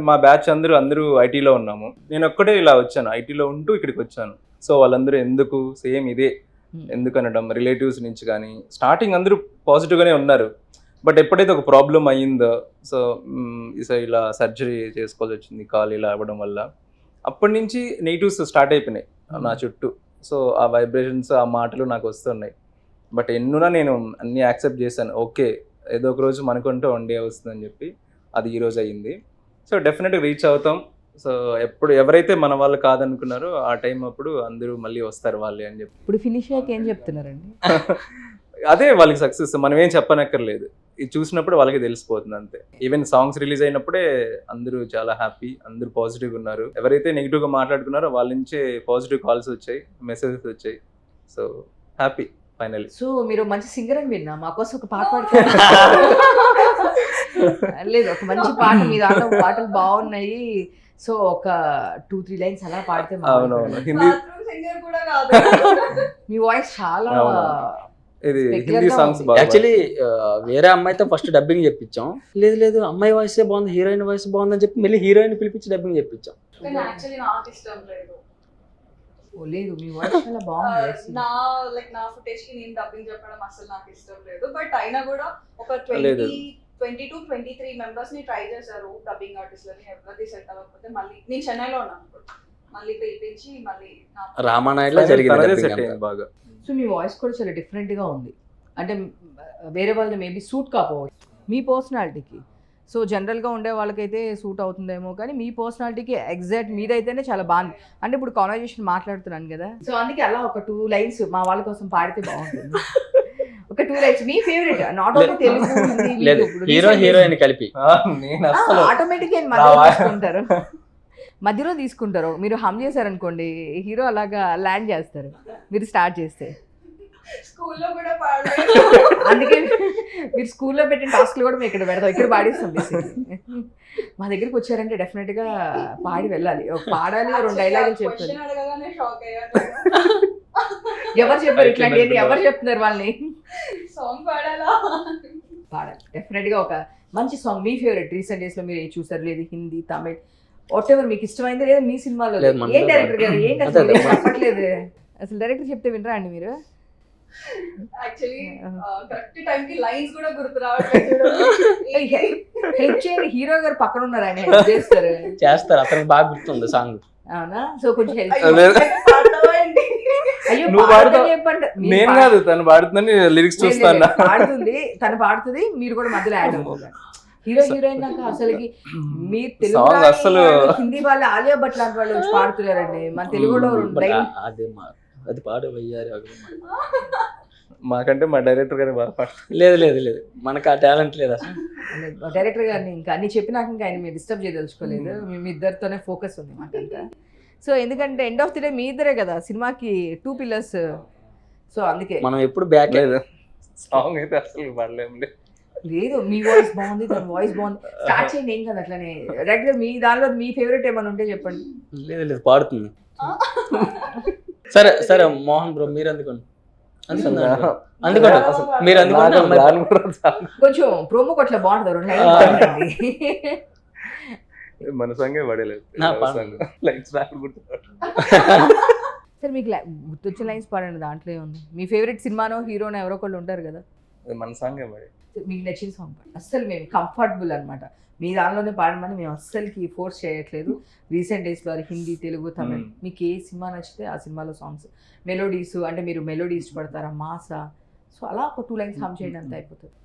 Speaker 2: మా బ్యాచ్ అందరూ ఐటీలో ఉన్నాము, నేను ఒక్కటే ఇలా వచ్చాను, ఐటీలో ఉంటూ ఇక్కడికి వచ్చాను. సో వాళ్ళందరూ ఎందుకు సేమ్ ఇదే ఎందుకు అనడం, రిలేటివ్స్ నుంచి కానీ స్టార్టింగ్ అందరూ పాజిటివ్గానే ఉన్నారు. బట్ ఎప్పుడైతే ఒక ప్రాబ్లం అయ్యిందో, సో ఇలా సర్జరీ చేసుకోవాల్సి వచ్చింది కాలు ఇలా అవ్వడం వల్ల, అప్పటి నుంచి నెగిటివ్స్ స్టార్ట్ అయిపోయినాయి నా చుట్టూ. సో ఆ వైబ్రేషన్స్, ఆ మాటలు నాకు వస్తున్నాయి. బట్ ఎన్నునా నేను అన్నీ యాక్సెప్ట్ చేశాను. ఓకే, ఏదో ఒక రోజు మనకుంటూ వన్ డే వస్తుందని చెప్పి అది ఈరోజు అయ్యింది. సో డెఫినెట్గా రీచ్ అవుతాం. సో ఎవరైతే మన వాళ్ళు కాదనుకున్నారో ఆ టైం అప్పుడు అందరూ మళ్ళీ వస్తారు వాళ్ళే అని చెప్పి.
Speaker 1: ఇప్పుడు ఫినిష్ అయ్యాక ఏం చెప్తున్నారండి?
Speaker 2: అదే వాళ్ళకి సక్సెస్, మనం ఏం చెప్పనక్కర్లేదు, ఇది చూసినప్పుడు వాళ్ళకి తెలిసిపోతుంది అంతే. ఈవెన్ సాంగ్స్ రిలీజ్ అయినప్పుడే అందరూ చాలా హ్యాపీ, అందరూ పాజిటివ్గా ఉన్నారు. ఎవరైతే నెగిటివ్గా మాట్లాడుకున్నారో వాళ్ళ నుంచే పాజిటివ్ కాల్స్ వచ్చాయి, మెసేజెస్ వచ్చాయి. So happy finally.
Speaker 1: సో మీరు మంచి సింగర్ అని విన్నా, మా కోసం ఒక పాట పాడుతారు? లేదు, ఒక మంచి పాట, మీ దాంట్లో పాటలు బాగున్నాయి. సో ఒక 2-3 lines అలా పాడితే
Speaker 2: అవునవును, హిందీ
Speaker 4: బాత్రూమ్ సింగర్ కూడా కాదు.
Speaker 1: మీ వాయిస్ చాలా
Speaker 2: ఇది
Speaker 1: Regular
Speaker 2: హిందీ
Speaker 1: గా
Speaker 2: సాంగ్స్
Speaker 1: ఉంది.
Speaker 2: బాగా.
Speaker 3: యాక్చువల్లీ వేరే అమ్మాయితో ఫస్ట్ డబ్బింగ్ చెప్పించాం. లేదు అమ్మాయి వాయిసే బాగుంది, హీరోయిన్ వాయిస్ బాగుందని చెప్పి మళ్ళీ హీరోయిన్ పిలిపించి డబ్బింగ్ చెప్పించాం.
Speaker 4: కానీ యాక్చువల్లీ నాకు ఇష్టం లేదు.
Speaker 1: ఓ, లేదు మీ వాయిస్ చాలా బాగుంది.
Speaker 4: నా ఫుటేజ్ కి నేను డబ్బింగ్ చెప్పడం అసలు నాకు ఇష్టం లేదు. బట్ అయినా కూడా ఒక
Speaker 2: లేదు.
Speaker 4: 22-23 మెంబర్స్ ని ట్రై చేశారు డబ్బింగ్ ఆర్టిస్ట్లని, ఎవరిది సెట్ అవ్వకపోతే మళ్ళీ నేను చెన్నైలో ఉన్నాను, మళ్ళీ పిలిపించి మళ్ళీ
Speaker 3: రామానాయుడులో జరిగింది
Speaker 2: తనదే
Speaker 3: dubbing
Speaker 2: set
Speaker 3: అంతా.
Speaker 2: అయింది బాగా.
Speaker 1: సో మీ వాయిస్ కూడా చాలా డిఫరెంట్గా ఉంది. అంటే వేరే వాళ్ళది మేబీ సూట్ కాకపోవచ్చు మీ పర్సనాలిటీకి. సో జనరల్గా ఉండే వాళ్ళకైతే సూట్ అవుతుందేమో, కానీ మీ పర్సనాలిటీకి ఎగ్జాక్ట్ మీదైతేనే చాలా బాగుంది. అంటే ఇప్పుడు కాన్వర్జేషన్ మాట్లాడుతున్నాను కదా, సో అందుకే అలా ఒక 2 లైన్స్ మా వాళ్ళ కోసం పాడితే బాగుంటుంది. ఒక 2 lines me favourite, not only Telugu Hindi.
Speaker 3: లేదు, హీరో హీరోయిన్ కలిపి.
Speaker 2: నేను అసలు
Speaker 1: ఆటోమేటిక్గా మధ్యలో తీసుకుంటారు, మధ్యలో తీసుకుంటారు. మీరు హమ్ చేశారనుకోండి, హీరో అలాగా ల్యాండ్ చేస్తారు మీరు స్టార్ట్ చేస్తే.
Speaker 4: స్కూల్లో కూడా పాడలేదు.
Speaker 1: అందుకే మీరు స్కూల్లో పెట్టిన టాస్క్లు కూడా మేము ఇక్కడ పెడతాం, ఇక్కడ పాడిస్తాం. మా దగ్గరికి వచ్చారంటే డెఫినెట్గా పాడి వెళ్ళాలి, పాడాలి, 2 డైలాగులు చెప్పాలి.
Speaker 4: క్వశ్చన్ అడగగానే షాక్ అయ్యాను.
Speaker 1: ఎవరు చెప్పారు ఇట్లాంటి, ఎవరు చెప్తున్నారు వాళ్ళని?
Speaker 4: సాంగ్ పాడాలా?
Speaker 1: పాడాలి డెఫినెట్గా. ఒక మంచి సాంగ్ మీ ఫేవరెట్ రీసెంట్ డేస్లో మీరు ఏది చూసారు? లేదు హిందీ, తమిళ్, వాట్ ఎవర్ మీకు ఇష్టమైంది, లేదా మీ సినిమాలో ఏం డైరెక్టర్ గారు ఏంటి అసలు మీరు చెప్పట్లేదు? అసలు డైరెక్టర్ చెప్తే వినరా అండి మీరు?
Speaker 4: యాక్చువల్లీ కరెక్ట్ టైం కి లైన్స్ కూడా గుర్తు రావట్లేదు.
Speaker 1: హెల్ప్ చేయండి, హీరో గారు పక్కన ఉన్నారు, ఆయన హెల్ప్ చేస్తారు.
Speaker 3: అతనికి బాగా గుర్తుంది సాంగ్.
Speaker 1: అవునా? సో కొంచెం హెల్ప్. అయ్యో
Speaker 2: నువ్వు
Speaker 1: పాడతాను చెప్పండి.
Speaker 2: నేను కాదు, తను పాడుతుందని లిరిక్స్ చూస్తాను.
Speaker 1: పాడుతుంది, తను పాడుతుంది, మీరు కూడా మధ్యలో యాడ్ అవుతుంది. హీరో హీరోయిన్ నాకు అసలుకి మీరు తెలుగు
Speaker 2: Song అసలు-
Speaker 1: హిందీ వాళ్ళు ఆలియా భట్ లాంటి వాళ్ళు వచ్చి పాడుతున్నారండి. మన తెలుగులో
Speaker 3: అది పాడు వయ్యారి.
Speaker 2: మాకంటే మా డైరెక్టర్ గారు బాగా పాడతారు.
Speaker 3: లేదు లేదు లేదు, మనకు ఆ టాలెంట్ లేదు అసలు.
Speaker 1: డైరెక్టర్ గారిని ఇంకా అన్ని చెప్పినాక ఇంకా ఆయన మీరు డిస్టర్బ్ చేయదలుచుకోలేదు. మీ ఇద్దరితోనే ఫోకస్ ఉంది మాకంతా. సో ఎందుకంటే ఎండ్ ఆఫ్ ది డే మీ ఇద్దరే కదా సినిమాకి 2 పిల్లర్స్. సో అందుకే
Speaker 3: మనం ఎప్పుడు బ్యాక్
Speaker 2: లేదు, సాంగ్ అయితే అసలు పాడలేము.
Speaker 1: లేదు, మీ వాయిస్ బాగుంది, తన వాయిస్ బాగుంది. స్టార్ట్ చేయండి, ఏం కదా అట్లనే. డైరెక్ట్గా మీ దానిలో మీ ఫేవరెట్ ఏమైనా ఉంటే చెప్పండి.
Speaker 3: లేదు లేదు, పాడుతుంది. సరే సరే మోహన్ బ్రో, మీరు అందుకోండి. అందుకోండి మీరు అందుకోండి.
Speaker 1: కొంచెం ప్రోమో కొట్ల బాగుంటుంది, 2 లైన్లు బాగుంటుంది.
Speaker 2: మన సాంగే పడలేదు.
Speaker 3: నా పాడు.
Speaker 2: లైట్స్
Speaker 1: సరే మీకు గుర్తొచ్చిన లైన్స్ పాడండి, దాంట్లో ఏముంది? మీ ఫేవరెట్ సినిమానో హీరోనో ఎవరో ఒకళ్ళు ఉంటారు కదా,
Speaker 2: మన సాంగే పడే.
Speaker 1: మీకు నచ్చిన సాంగ్ పాడండి. అస్సలు మేము కంఫర్టబుల్ అనమాట, మీ దానిలోనే పాడమని మేము అస్సలకి ఫోర్స్ చేయట్లేదు. రీసెంట్ డేస్లో అది హిందీ, తెలుగు, తమిళ్, మీకు ఏ సినిమా నచ్చితే ఆ సినిమాలో సాంగ్స్. మెలోడీస్ అంటే మీరు మెలోడీ ఇష్టపడతారా, మాసా? సో అలా ఒక 2 లైన్స్ హమ్ చేయడం అంత అయిపోతుంది.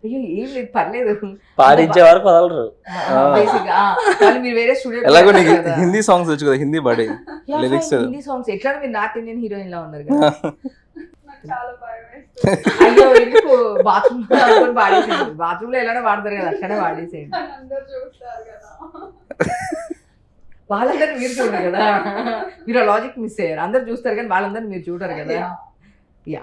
Speaker 1: అయ్యో ఏం లేదు, పర్లేదు,
Speaker 3: పాడించే వరకు వదలరు.
Speaker 1: మీరు వేరే స్టూడియో
Speaker 2: ఎలాగో నీకు హిందీ సాంగ్స్ వచ్చు కదా, హిందీ పాడే లిరిక్స్.
Speaker 1: హిందీ సాంగ్స్ ఎట్లా మీరు నార్త్ ఇండియన్ హీరోయిన్ లా ఉన్నారు కదా.
Speaker 4: నాకు చాలా భయం వేస్తుంది.
Speaker 1: అయ్యో ఎందుకు బాత్రూమ్ పాడేసేయండి, బాత్రూమ్ లో ఎలానో వాడతారు కదా, అట్లనే వాడేసేయండి.
Speaker 4: అందరూ చూస్తారు కదా.
Speaker 1: వాళ్ళందరూ మీరు చూడరు కదా, మీరు ఆ లాజిక్ మిస్ అయ్యారు. అందరు చూస్తారు కానీ వాళ్ళందరూ మీరు చూడరు కదా. యా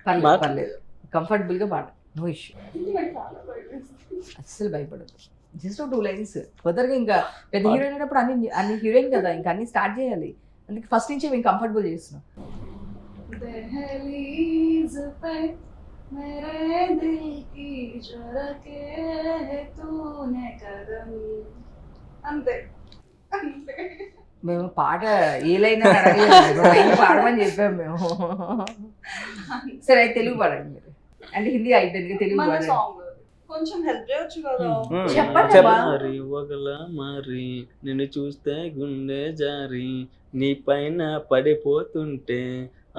Speaker 1: పర్లేదు పర్లేదు, కంఫర్టబుల్ గా పాడు, నో ఇష్యూ.
Speaker 4: నాకు చాలా భయం వేస్తుంది.
Speaker 1: అస్సలు భయపడదు, జస్ట్ 2 లైన్స్. కుదరగా ఇంకా పెద్ద హీరోయిన్ అయినప్పుడు అన్ని హీరోయిన్ కదా, ఇంకా అన్ని స్టార్ట్ చేయాలి. అందుకే ఫస్ట్ నుంచే మేము కంఫర్టబుల్ చేస్తున్నాం.
Speaker 4: दहलीज पे मेरे दिल की जो रखे है तूने कदम. అంతే అంతే.
Speaker 1: మేము పాట ఏ లైన్ అని అడగలేదు, 2 లైన్లు పాడమని చెప్పాము మేము. సరే అయితే తెలుగు పాడండి మీరు. అంటే హిందీ అయిపోయింది, తెలుగు
Speaker 4: మన
Speaker 1: పాడండి.
Speaker 4: సాంగ్ కొంచెం హెల్ప్ చేయొచ్చు కదా.
Speaker 1: చెప్పండి అమ్మా.
Speaker 3: మరి ఒకల మరి నిన్ను చూస్తే గుండె జారి నీ పైన పడిపోతుంటే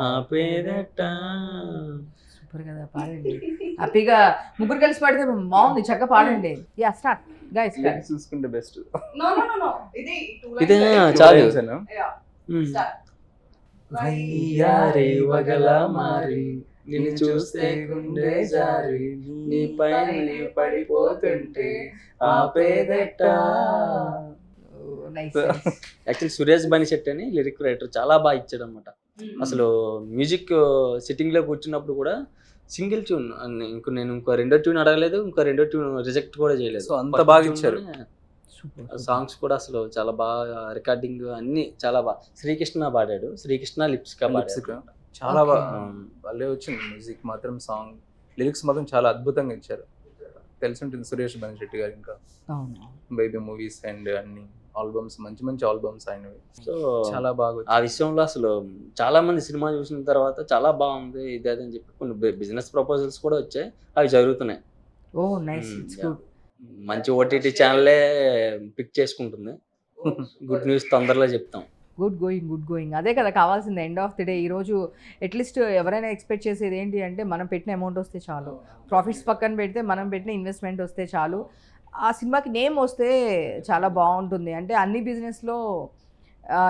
Speaker 3: ఆపేదట.
Speaker 1: సూపర్ కదా, పాడండి హ్యాపీగా. ముగ్గురు కలిసి పాడితే బాగుంది, చక్కగా పాడండి. Yeah start guys.
Speaker 2: చూసుకుంటే best.
Speaker 4: No no no no, ఇది 2
Speaker 3: ఇదే
Speaker 4: లైన్స్.
Speaker 3: చాలు.
Speaker 4: Yeah start.
Speaker 3: వయ్యారి వగల మారి నిన్ను చూస్తే గుండె జారి నీ పైన పడిపోతుంటే ఆపేదట. యాక్చువల్లీ సురేష్ బనిశెట్టి అని లిరిక్ రైటర్ చాలా బాగా ఇచ్చాడు అనమాట. అసలు మ్యూజిక్ సిట్టింగ్ లో కూర్చున్నప్పుడు కూడా సింగిల్ ట్యూన్ నేను ఇంకో 2వ ట్యూన్ అడగలేదు, ఇంకో 2వ ట్యూన్ రిజెక్ట్ కూడా చేయలేదు.
Speaker 2: సో అంత బాగా ఇచ్చారు.
Speaker 3: సాంగ్స్ కూడా అసలు చాలా బాగా, రికార్డింగ్ అన్ని చాలా బాగా. శ్రీకృష్ణ పాడాడు, శ్రీకృష్ణ లిప్స్
Speaker 2: చాలా బాగా భలే వచ్చింది మ్యూజిక్ మాత్రం. సాంగ్ లిరిక్స్ మాత్రం చాలా అద్భుతంగా ఇచ్చారు. తెలిసి ఉంటుంది సురేష్ బనిశెట్టి గారు. ఇంకా బేబీ మూవీస్ అండ్ అన్ని ఆల్బమ్స్, మంచి మంచి ఆల్బమ్స్ అయినవి.
Speaker 3: సో
Speaker 2: చాలా బాగా
Speaker 3: ఆ విషయంలో అసలు చాలా మంది సినిమా చూసిన తర్వాత చాలా బాగుంది ఇది అని చెప్పి కొన్ని బిజినెస్ ప్రపోజల్స్ కూడా వచ్చాయి, అవి జరుగుతున్నాయి.
Speaker 1: ఓ నైస్, ఇట్స్ గుడ్.
Speaker 3: మంచి ఓటీటీ ఛానలే పిక్ చేసుకుంటుంది. గుడ్ న్యూస్ తొందరలో చెప్తాం.
Speaker 1: గుడ్ గోయింగ్ అదే కదా కావాల్సింది. ఎండ్ ఆఫ్ ది డే ఈరోజు అట్లీస్ట్ ఎవరైనా ఎక్స్పెక్ట్ చేసేది ఏంటి అంటే మనం పెట్టిన అమౌంట్ వస్తే చాలు, ప్రాఫిట్స్ పక్కన పెడితే మనం పెట్టిన ఇన్వెస్ట్మెంట్ వస్తే చాలు, ఆ సినిమాకి నేమ్ వస్తే చాలా బాగుంటుంది. అంటే అన్ని బిజినెస్లో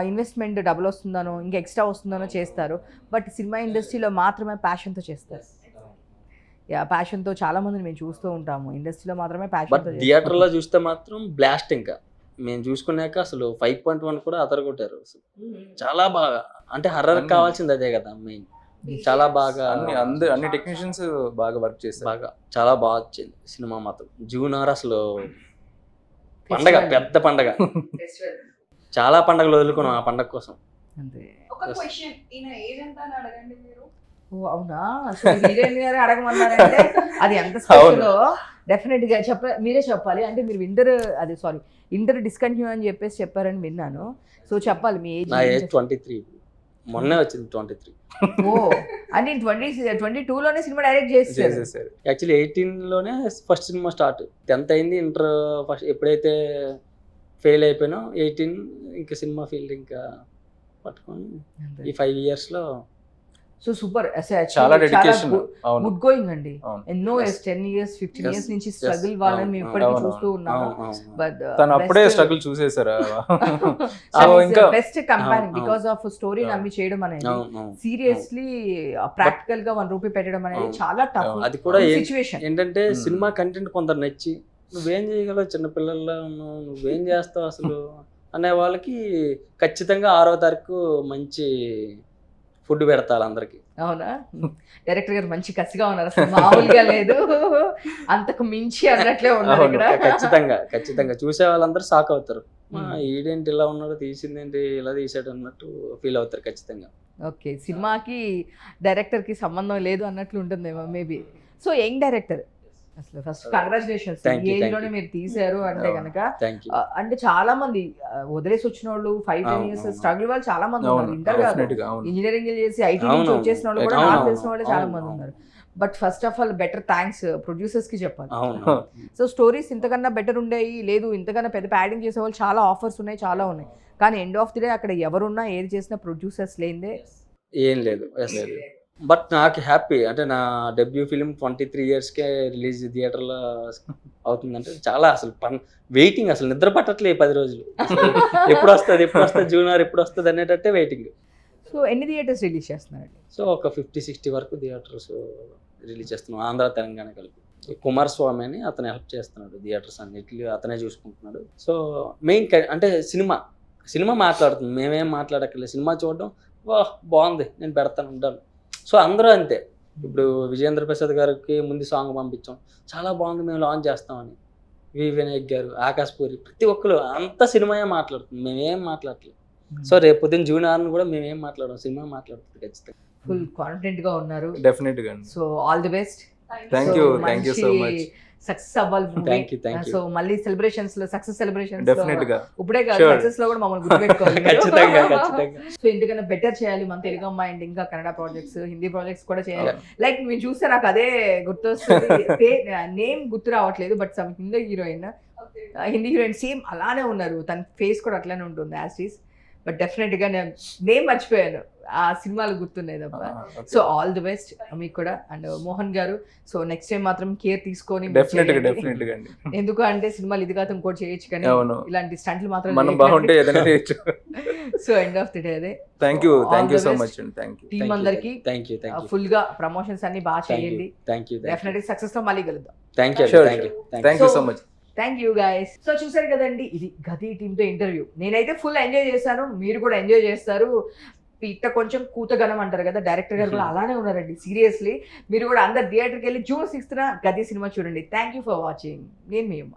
Speaker 1: ఇన్వెస్ట్మెంట్ డబుల్ వస్తుందనో ఇంకా ఎక్స్ట్రా వస్తుందనో చేస్తారు, బట్ సినిమా ఇండస్ట్రీలో మాత్రమే ప్యాషన్తో చేస్తారు. ప్యాషన్తో చాలా మందిని మేము చూస్తూ ఉంటాము ఇండస్ట్రీలో మాత్రమే
Speaker 3: బట్
Speaker 1: ప్యాషన్తో.
Speaker 3: థియేటర్లో చూస్తే మాత్రం బ్లాస్ట్. ఇంకా మేము చూసుకున్నాక అసలు 5.1 కూడా అదరగొట్టారు అసలు. చాలా బాగా, అంటే హర్రర్ కావాల్సింది అదే కదా మెయిన్. చాలా బాగా
Speaker 2: అన్ని టెక్నీషియన్స్ బాగా వర్క్ చేస్తారు.
Speaker 3: బాగా చాలా బాగా వచ్చింది సినిమా మాత్రం. జూన్ 6 అసలు పండగ, పెద్ద పండగ. చాలా పండగలు వదులుకున్నాం ఆ పండగ కోసం.
Speaker 1: అంతే.
Speaker 4: ఒక క్వశ్చన్, ఈయన ఏజ్ ఎంత అని అడగండి మీరు.
Speaker 1: ఓ అవునా, సో హీరోయిన్ గారు అడగమన్నారంటే అది ఎంత స్పెషల్ డెఫినెట్ గా మీరే చెప్పాలి. అంటే మీరు ఇంటర్ డిస్కంటిన్యూ అని చెప్పేసి చెప్పారని విన్నాను. సో చెప్పాలి మీ ఏజ్.
Speaker 3: నా ఏజ్ 23, మొన్నే వచ్చింది 23.
Speaker 1: ఓ అంటే 22లోనే సినిమా డైరెక్ట్ చేస్తారు.
Speaker 3: యాక్చువల్లీ 18లోనే ఫస్ట్ సినిమా స్టార్ట్. 10th అయింది, ఇంటర్ ఫస్ట్ ఎప్పుడైతే ఫెయిల్ అయిపోయినా 18 ఇంకా సినిమా ఫీల్డ్ ఇంకా పట్టుకొని ఈ 5 yearsలో.
Speaker 1: సో సూపర్,
Speaker 2: చాలా డెడికేషన్.
Speaker 1: గుడ్ గోయింగ్ అండి.
Speaker 2: అవును.
Speaker 1: ఎన్నో 10 years 15 years నుంచి స్ట్రగుల్ వాళ్ళని మేము ఇప్పటికీ చూస్తూ ఉన్నాము. బట్
Speaker 2: తను అప్పుడే స్ట్రగుల్ చూసేసారా. సో ఇంకా
Speaker 1: best comparing because of story నమ్మి చేయడం అనేది సీరియస్లీ ప్రాక్టికల్ గా 1 రూపీ పెట్టడం అనేది చాలా టఫ్.
Speaker 3: అది కూడా
Speaker 1: సిచ్యువేషన్
Speaker 3: ఏంటంటే సినిమా కంటెంట్ కొందరు నచ్చి నువ్వేం చేయగలవు, చిన్నపిల్లల్లో ఉన్నావు, నువ్వేం చేస్తావు అసలు అనే వాళ్ళకి ఖచ్చితంగా 6వ తారీఖు మంచి ఫుడ్ పెడతారు అందరికి.
Speaker 1: అవునా, డైరెక్టర్ గారు మంచి కసిగా ఉన్నారు, అసలు మామూలుగా లేదు, అంతకు మించి అన్నట్లే ఉన్నారు ఇక్కడ.
Speaker 3: ఖచ్చితంగా చూసే వాళ్ళందరూ షాక్ అవుతారు. ఈడేంటి ఇలా ఉన్నాడు, తీసిందేంటి ఇలా తీసాడు అన్నట్టు ఫీల్ అవుతారు ఖచ్చితంగా.
Speaker 1: ఓకే, సినిమాకి డైరెక్టర్కి సంబంధం లేదు అన్నట్లు ఉంటుందేమో మేబీ. సో యంగ్ డైరెక్టర్, అసలు ఫస్ట్ కంగ్రాచులేషన్స్. ఈ ఏజ్ లోనే మీరు తీశారు అంటే కనుక, అంటే చాలా మంది వదిలేసి వచ్చిన వాళ్ళు 5-10 years స్ట్రగుల్ వాళ్ళు చాలా మంది ఉన్నారు. ఇంటర్ కాదు, ఇంజనీరింగ్ చేసి ఐటీ నుంచి వచ్చేసిన వాళ్ళు కూడా నాకు తెలిసిన వాళ్ళు చాలా మంది ఉన్నారు. But first of all better thanks producers కి చెప్పాలి. సో స్టోరీస్ ఇంతకన్నా బెటర్ ఉండేవి లేదు, ఇంతకన్నా పెద్ద ప్యాడింగ్ చేసే వాళ్ళు చాలా ఆఫర్స్ ఉన్నాయి, చాలా ఉన్నాయి. కానీ ఎండ్ ఆఫ్ ది డే అక్కడ ఎవరున్నా ఏది చేసినా ప్రొడ్యూసర్స్ లేనిదే
Speaker 3: ఏం లేదు. బట్ నాకు హ్యాపీ, అంటే నా డెబ్యూ ఫిలిం 23 yearsకే రిలీజ్ థియేటర్లో అవుతుందంటే చాలా అసలు వెయిటింగ్, అసలు నిద్ర పట్టట్లేదు 10 రోజులు. ఎప్పుడు వస్తుంది జూన్ 6 ఎప్పుడు వస్తుంది అనేటట్టే వెయిటింగ్.
Speaker 1: సో ఎన్ని థియేటర్స్ రిలీజ్ చేస్తున్నారు?
Speaker 3: సో ఒక 50-60 వరకు థియేటర్స్ రిలీజ్ చేస్తున్నాం, ఆంధ్ర తెలంగాణ కలిపి. కుమారస్వామి అని అతను హెల్ప్ చేస్తున్నాడు, థియేటర్స్ అన్నిటిలో అతనే చూసుకుంటున్నాడు. సో మెయిన్ అంటే సినిమా మాట్లాడుతుంది, మేమేం మాట్లాడక్కర్లేదు. సినిమా చూడడం బాగుంది, నేను పెడతాను ఉంటాను. సో అందరూ అంతే. ఇప్పుడు విజయేంద్ర ప్రసాద్ గారికి ముందు సాంగ్ పంపించాం, చాలా బాగుంది, మేము లాంచ్ చేస్తామని. వినాయక్ గారు, ఆకాశ్ పూరి, ప్రతి ఒక్కరు అంతా సినిమాయే మాట్లాడుతుంది, మేమేం మాట్లాడలేదు. సో రేపు పొద్దున్న జూన్ 6 కూడా మేమేం మాట్లాడడం, సినిమా మాట్లాడుతుంది ఖచ్చితంగా.
Speaker 1: ఫుల్ కాన్ఫిడెంట్ గా ఉన్నారు.
Speaker 2: డెఫినెట్ గా.
Speaker 1: So all the best.
Speaker 2: Thank you so much.
Speaker 1: Success అవ్వాలి మూవీ. సో మళ్ళీ సెలబ్రేషన్స్ లో, సక్సెస్ సెలబ్రేషన్స్
Speaker 2: డెఫినెట్ గా,
Speaker 1: ఇప్పుడే కాదు సక్సెస్ లో కూడా మమ్మల్ని గుర్తుపెట్టుకోవాలి.
Speaker 3: ఖచ్చితంగా.
Speaker 1: సో ఎందుకన్నా బెటర్ చేయాలి మన తెలుగు అమ్మాయి, అండ్ ఇంకా కన్నడ ప్రాజెక్ట్స్, హిందీ ప్రాజెక్ట్స్ కూడా చేయాలి. లైక్ మీరు చూస్తే నాకు అదే గుర్తొస్తుంది, నేమ్ గుర్తు రావట్లేదు, but some Hindi heroine same అలానే ఉన్నారు, తన ఫేస్ కూడా అట్లానే ఉంటుంది యాజ్ ఈస్. బట్ డెఫినెట్ గా నేను నేమ్ మర్చిపోయాను, ఆ సినిమాలు గుర్తున్నాయి తప్ప. సో ఆల్ ది బెస్ట్ మీకు కూడా. అండ్ మోహన్ గారు, సో నెక్స్ట్ టైం మాత్రం కేర్ తీసుకొని, ఎందుకు అంటే సినిమాలు ఇది కాదు ఇంకోటి చేయొచ్చు, కానీ ఇలాంటి స్టంట్లు మాత్రం
Speaker 2: మనం బాగుంటే ఏదైనా చేయొచ్చు.
Speaker 1: So end of the day అదే.
Speaker 2: థ్యాంక్ యూ సో మచ్ అండి.
Speaker 1: టీమ్ అందరికి ఫుల్ గా ప్రమోషన్స్ అన్ని బాగా చేయండి. డెఫినెట్ గా సక్సెస్ తో మళ్ళీ కలుద్దాం.
Speaker 2: Thank you so much.
Speaker 1: Thank you guys. So చూసారు కదండి, ఇది గది టీంతో ఇంటర్వ్యూ. నేనైతే ఫుల్ ఎంజాయ్ చేశాను, మీరు కూడా ఎంజాయ్ చేస్తారు. ఇట్ట కొంచెం కూతగనం అంటారు కదా, డైరెక్టర్ గారు కూడా అలానే ఉన్నారండి. సీరియస్లీ మీరు కూడా అందరు థియేటర్కి వెళ్ళి June 6th గది సినిమా చూడండి. Thank you for watching. నేను మీ అమ్మ.